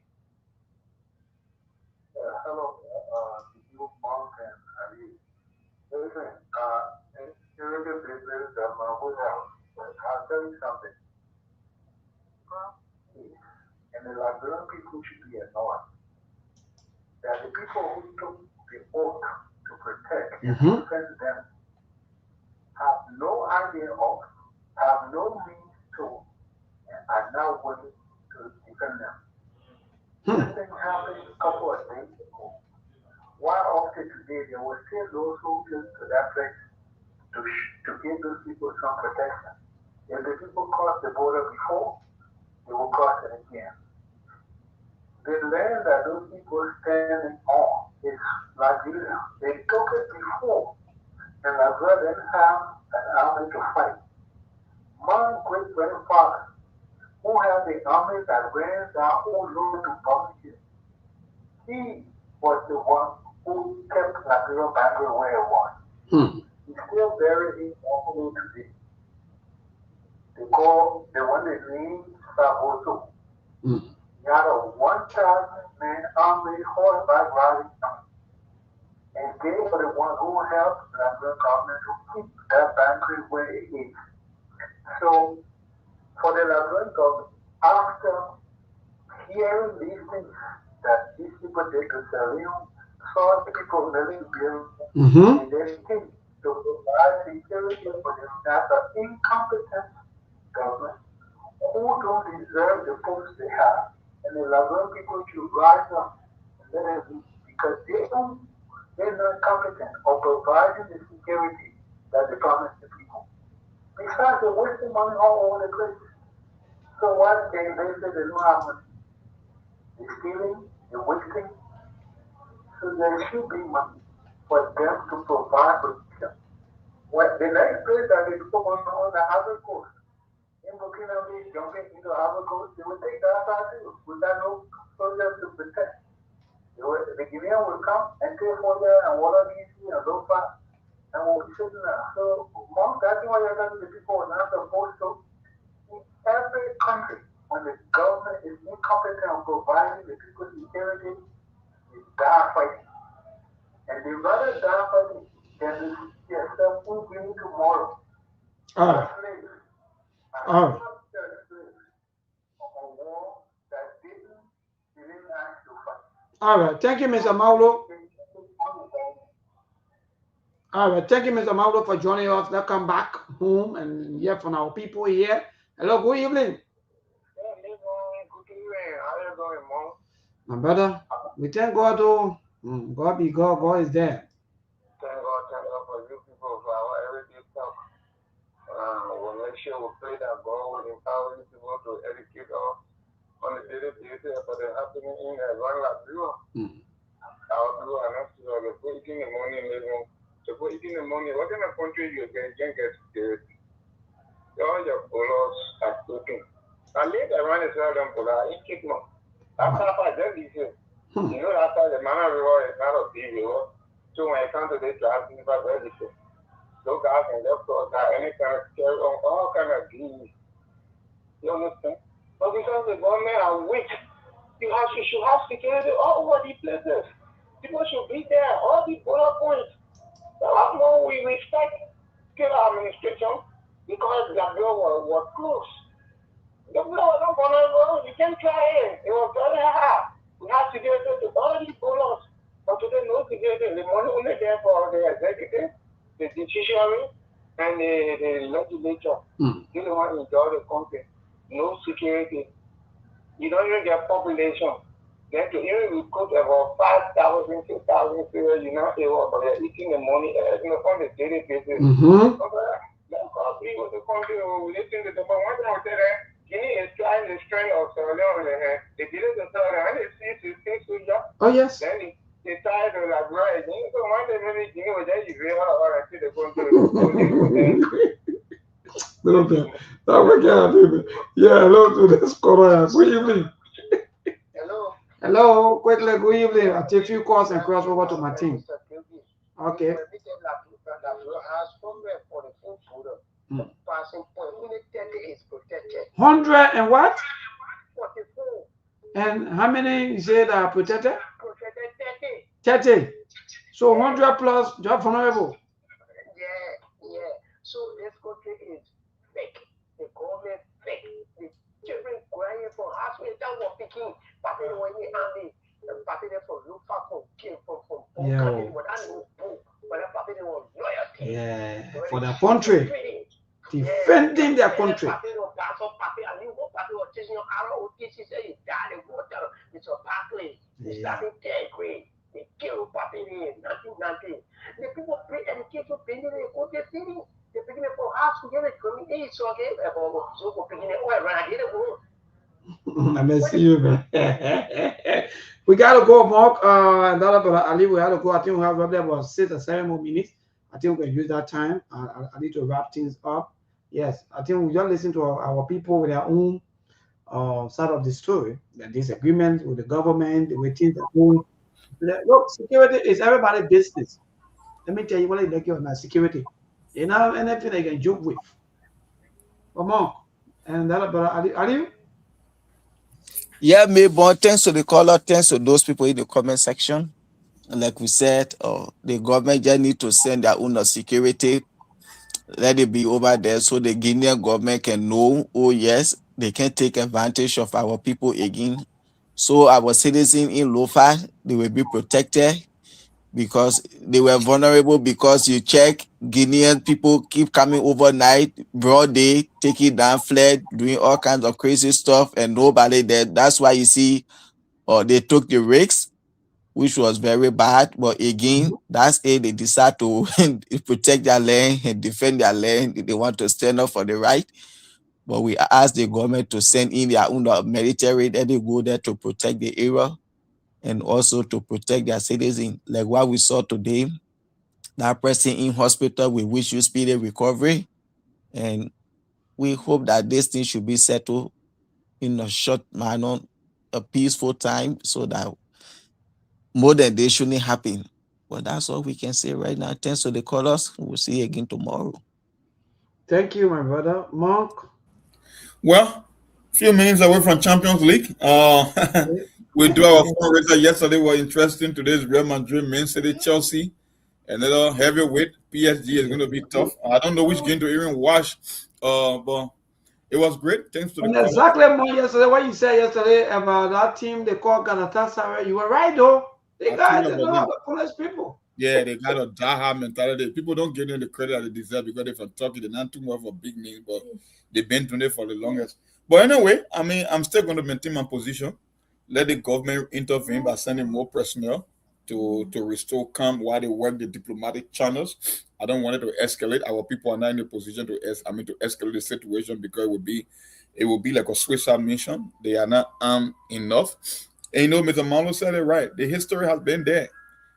Hello, you, Monk, and Ali. Listen, you're the business that my wood house. I'll tell you something. And the Liberian people should be annoyed that the people who took the oath to protect and defend them have no idea of, have no means to, and are now willing to defend them. This thing happened a couple of days ago. Why often today there were still those soldiers to that place to give those people some protection. If the people crossed the border before, they will cross it again. The land that those people are standing on is Liberia. They took it before, and Liberia didn't have an army to fight. My great-grandfather, who had the army that ran that whole road to Boston, he was the one who kept Liberia back where it was. He's still buried in Buffalo today. They call the one they named Saboto. He had a 1,000-man army horseback riding army. And they were the one who helped the Liberia government to keep that boundary where it is. So, for the Liberian government, after hearing these things that these people did to Sierra saw people living here, and they think to provide security for them as an incompetent government who don't deserve the post they have, and the Liberian people should rise up and let it be, because they're not competent of providing the security that they promised the people. Besides, they're wasting money all over the place. So why they say they don't have money? They're stealing, they're wasting. So there should be money for them to provide protection. The next place that they put on the Ivory Coast, in Burkina Faso, jumping into Ivory Coast, they would take that out too, without no soldiers to protect. The Guinean will come and take for them and water these and those parts. And we're sitting there. So, most that's why you're telling the people are not supposed to. In every country, when the government is incompetent on providing the people security, they die fighting. And they rather die fighting than to get stuff moving tomorrow. All right. All right. All right. Thank you, Mr. Maulo. All right. Thank you, Mr. Maulo, for joining us. Let's come back home and hear from our people here. Hello, good evening. My brother, we thank God, oh, God be God, God is there. Thank God for you people for our everyday talk. We'll make sure we pray that God will empower you people to educate us on the daily basis for the happening in the Rwanda Bureau. Our people are not sure. They put it in the morning, they put it in the morning. What kind of country you get security? All your followers are talking. And later on, it's all them for that. It's kick more. After I just listen. You know, after the man of river is not a big river. So when I come to this class, it's not very different. So guys and left us any kind of carry on all kind of greed. You understand? But because the government are weak, you should have security all over the places. People should be there, all the border points. How more we respect skill administration because the bill was close. The bill was not vulnerable. You can try it. It was very hard. We have security to all the borders. But today, no security. The money only there for the executive, the judiciary, and the legislature. You don't want to enjoy the country. No security. You don't even get population. Then to even recruit about 5,000, 6,000 people, you're not able, but they're eating the money on the daily basis. That's how people the country will listen to the one thing I say that Guinea is trying the strength of Sierra Leone. They did it to Sierra Leone, and they see things with you. Oh, yes. Then they try to like, right, so one day maybe Guinea was there, you really or I see the country. Yeah, hello to this Korea. Good evening. Hello. Hello, quickly, good evening. I'll take a few calls and cross over to my team. Okay. Passing point, only 30 is protected. 100 and what? 44. And how many you said are protected? Protected 30. So 100 plus job vulnerable. Yeah. So this country is fake. The government fake. The children crying for hospital that were picking. Party when you army, party for look from came from Yeah. Yeah. For the country. Defending their country. Yeah. They kill Papi in 1919. The people pay education, paying the country city. They picking it for house to get it from me. So again, so picking it over and I did it. I may see you, man. We gotta go, Mark. Another brother Ali, we gotta go. I think we have probably about 6 or 7 more minutes. I think we can use that time. I need to wrap things up. Yes, I think we just listen to our people with their own side of the story. The disagreement with the government, with things that go. Look, security is everybody's business. Let me tell you what like on security. You know, anything they can joke with. Come on. And that brother Ali. Yeah, maybe thanks to the caller, thanks to those people in the comment section. Like we said, the government just need to send their own security. Let it be over there so the Guinean government can know, oh yes, they can take advantage of our people again. So our citizens in Lofa, they will be protected because they were vulnerable because you check Guinean people keep coming overnight, broad day, taking down flag, doing all kinds of crazy stuff and nobody there. That's why you see they took the risks, which was very bad. But again, that's it. They decide to protect their land and defend their land. They want to stand up for the right. But we ask the government to send in their own military that they go there to protect the area and also to protect their citizens. Like what we saw today, that person in hospital, we wish you speedy recovery. And we hope that this thing should be settled in a short manner, a peaceful time, so that more than they shouldn't happen. But that's all we can say right now. Thanks to the callers. We'll see you again tomorrow. Thank you, my brother. Mark? Well, few minutes away from Champions League. We do our fundraiser yesterday. Was interesting. Today's Real Madrid, Man City, Chelsea. Another heavyweight. PSG is going to be tough. I don't know which game to even watch. But it was great. Thanks to the callers. Exactly more yesterday. What you said yesterday about that team they called Galatasaray. You were right though. They guys are not the foolish people. Yeah, they got a die-hard mentality. People don't give them the credit that they deserve because they're from Turkey. They're not too much of a big name, but they've been doing it for the longest. But anyway, I mean, I'm still going to maintain my position. Let the government intervene by sending more personnel to restore calm while they work the diplomatic channels. I don't want it to escalate. Our people are not in a position to escalate the situation because it will be like a suicide mission. They are not armed enough. And you know, Mr. Marlo said it right. The history has been there.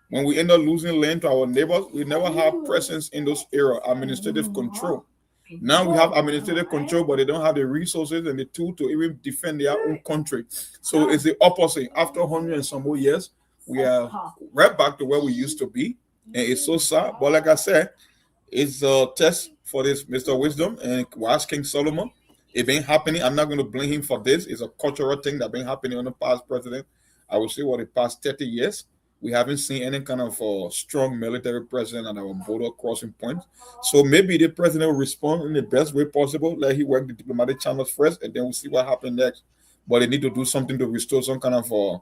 When we end up losing land to our neighbors, we never have presence in those areas, administrative control. Now we have administrative control, but they don't have the resources and the tool to even defend their own country. So it's the opposite. After 100 and some more years, we are right back to where we used to be. And it's so sad. But like I said, it's a test for this Mr. Wisdom and watch King Solomon. It been happening. I'm not going to blame him for this. It's a cultural thing that been happening on the past president. I would say what the past 30 years. We haven't seen any kind of strong military president at our border crossing point. So maybe the president will respond in the best way possible. Let him work the diplomatic channels first, and then we'll see what happens next. But they need to do something to restore some kind of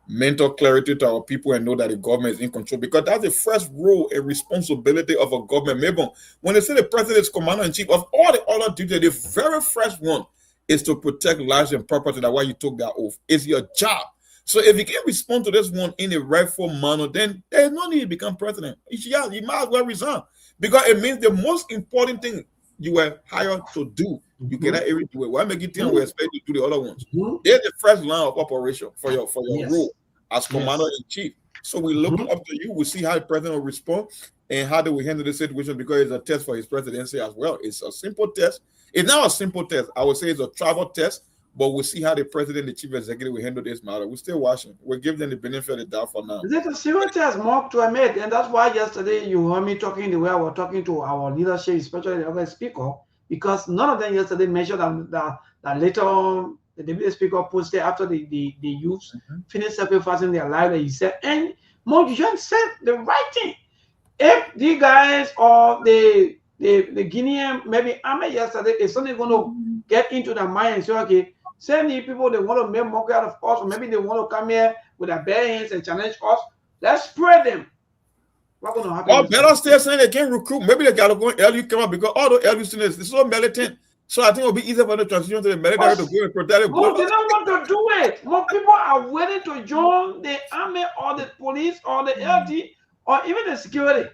mental clarity to our people and know that the government is in control. Because that's the first role and responsibility of a government. Maybe when they say the president is commander-in-chief of all the other duties, the very first one is to protect lives and property. That's why you took that oath. It's your job. So if you can respond to this one in a rightful manner, then there's no need to become president. You might as well resign. Because it means the most important thing you were hired to do, you cannot even do it. Why make it think we expect you to do the other ones? They're the first line of operation for your role as commander-in-chief. So we're looking up to you. We'll see how the president will respond and how do we handle the situation, because it's a test for his presidency as well. It's a simple test. It's not a simple test. I would say it's a travel test. But we'll see how the president, the chief executive will handle this matter. We're still watching. We'll give them the benefit of the doubt for now. Is it a serious test, Mark, to admit? And that's why yesterday you heard me talking the way I was talking to our leadership, especially the other speaker, because none of them yesterday mentioned that later on the deputy speaker posted after the youths finished sacrificing their life that he said, and Mark, you just said the right thing. If the guys or the Guinean, maybe Ahmed yesterday, is something going to get into their mind and say, okay, send the people they want to make mockery out of us, or maybe they want to come here with their bare hands and challenge us. Let's spread them. What's going to happen? Well, better still saying they can't recruit. Maybe they got to go in LU come up because all the LU students, it's so militant. So I think it'll be easier for them to transition to the military to go and protect it. More, they don't want to do it. More people are willing to join the army or the police or the LT or even the security.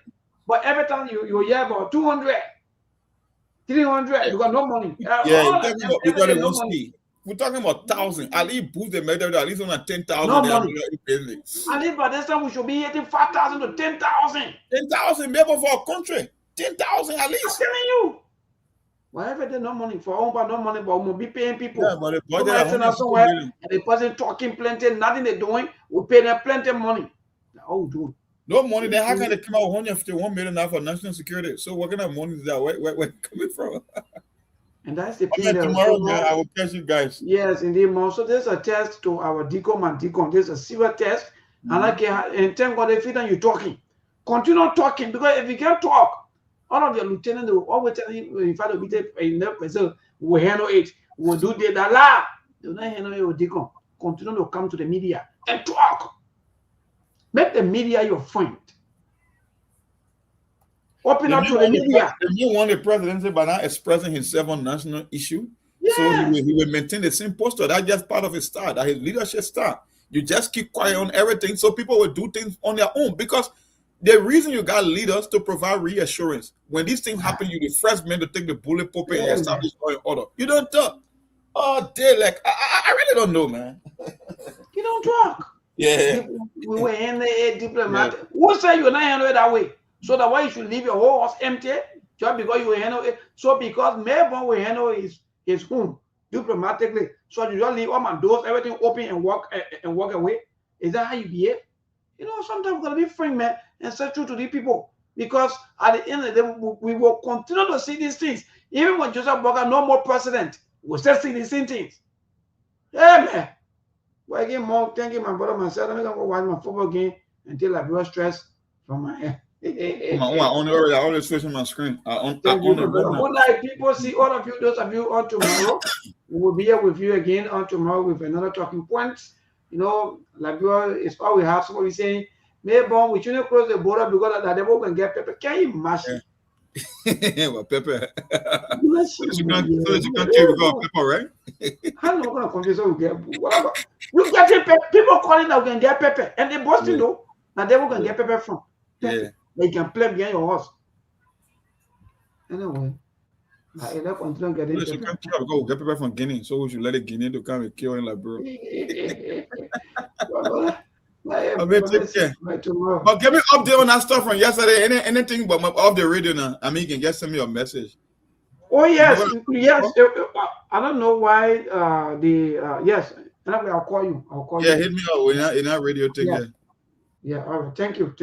But every time you hear about 200, 300, you got no money. Because they won't see. We're talking about 1,000. At least boost the military at least on 10,000. No money. At least by this time we should be hitting 5,000 to 10,000. 10,000 maybe for our country. 10,000 at least. I'm telling you. Whatever they no money for home, but no money, but we'll be paying people. Yeah, but the budget somewhere, and the person talking plenty, nothing they're doing, we'll pay them plenty of money. Oh, dude. No money. Then how can they come out 151 million now for national security? So what kind of money is that? Where coming from? And that's the thing. Tomorrow, man, I will catch you guys. Yes, indeed, Mom. So there's a test to our deacon and deacon. There's a serious test. And and thank God if you talking. Continue talking, because if you can't talk, all of your lieutenants will always tell you, in fact, we'll handle it. We'll do that. La. Do not handle your deacon. Continue to come to the media and talk. Make the media your friend. Open up to the media. You want the presidency by not expressing himself on national issue. Yes. So he will maintain the same posture. That's just part of his style. That his leadership style. You just keep quiet on everything, so people will do things on their own. Because the reason you got leaders to provide reassurance. When these things happen, you're the first man to take the bullet pulpit and establish law and order. You don't talk. Oh, they like I really don't know, man. You don't talk. Yeah. We were in the diplomat. Who said you're not handling it that way? So that why you should leave your whole house empty just because you will handle it. So because Melbourne will handle his home diplomatically. So you just leave all my doors, everything open and walk away. Is that how you behave? You know, sometimes we gotta be frank, man. and say true to the people. Because at the end of the day, we will continue to see these things. Even when Joseph Boga no more president, we'll still see the same things. Amen. Well, again, more thank you, my brother, myself. I'm going to go watch my football game until I feel stress from my head. I always switching my screen. Good night, people. See all of you, those of you on tomorrow. We will be here with you again on tomorrow with another talking points. You know, Liberia is all we have. Somebody saying, maybe we shouldn't cross the border because that devil can get pepper. Can you imagine? Well, pepper. So you can't pepper, right? I'm not going to confuse you. You get people calling that we can get pepper, and they both know that devil can get pepper from. Yeah. They can play behind your horse. Anyway, I continue getting you can't go get pepper from Guinea, so we should let it Guinea to come and kill him like bro. I mean, take care. But give me an update on that stuff from yesterday. Anything but off the radio now. I mean, you can just send me a message. Oh yes, yes. I don't know why. Yes. I'll call you. Yeah, hit me up in our radio thing. Yeah. All right. Thank you.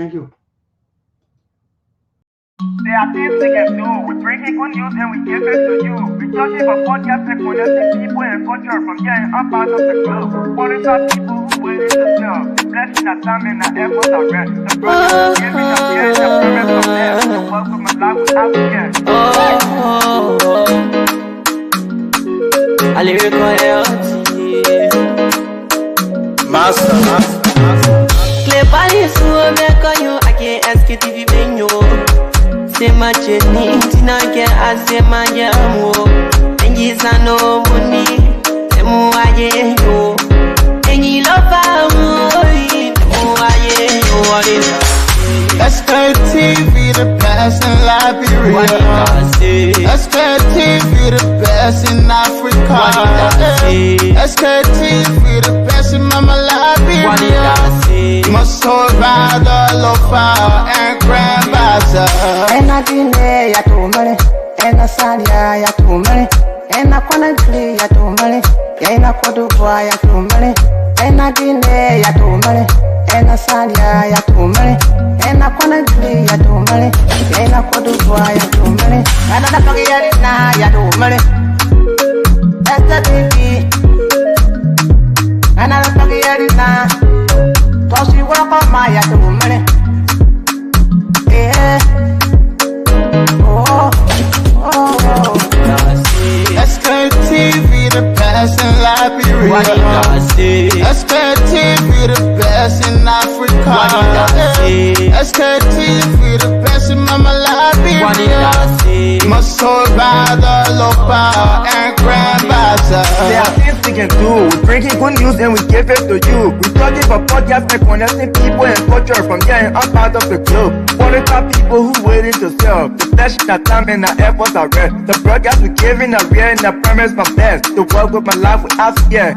There are things we can do. We bring in good news and we give it to you. We touch it for podcast and connecting people and culture from here and up out of the globe. Monitor people who waiting to sell. The blessing that time and the efforts are rest. The brothers are giving us care and the promise of them. The welcome and life without care. A lyrical Master. Cleverly, so make you. I can't ask you to be you. Say my journey, Tina can say my jamo. And yes, I know money. Say more, I know. And you love Sktv, the best in Liberia. Sktv, the best in Africa. Sktv, the best in Mama Liberia. Muscle rider, lofa, and grandmaster. And I Guinea, ya to money. And I Salia, ya to money. And I Conakry, ya to money. And I Codoboy, ya to money. And I Guinea, ya to money. And I Salia, ya to money. And I Conakry, ya to money. And I Codoboy, ya to money. And I Forget now, ya to money. That's the baby. And I Forget now. Cause you walk on my ya to money. Yeah. Sktv, the best in Liberia. Sktv, the best in Africa. Sktv, the best in Mama Liberia. Muscle rider, lopa, and grandmaster. There are things we can do. We bring in good news and we give it to you. We talking for podcast and connecting people and culture from here and up out of the globe. Monitor people who waiting to sell. The blessing that time and the efforts are rest. The broadcast we giving a real and the promise from best. To work with my life without fear.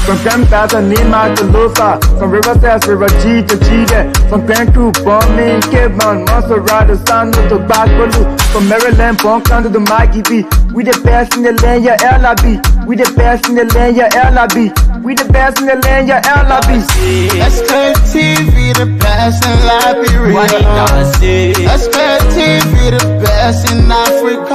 From Grandfather Nima to Lusa, from Riverside, River G to Chile, from Grand Crew, Bombing, Cape Mount, Montserrat, San to Bacalu, from Maryland, Bonk to the Mikey B. We the best in the land, yeah, LIB. We the best in the land, yeah, LIB. We the best in the land, yeah, LIB. Sktv, the best in Liberia. Sktv, the best in Africa.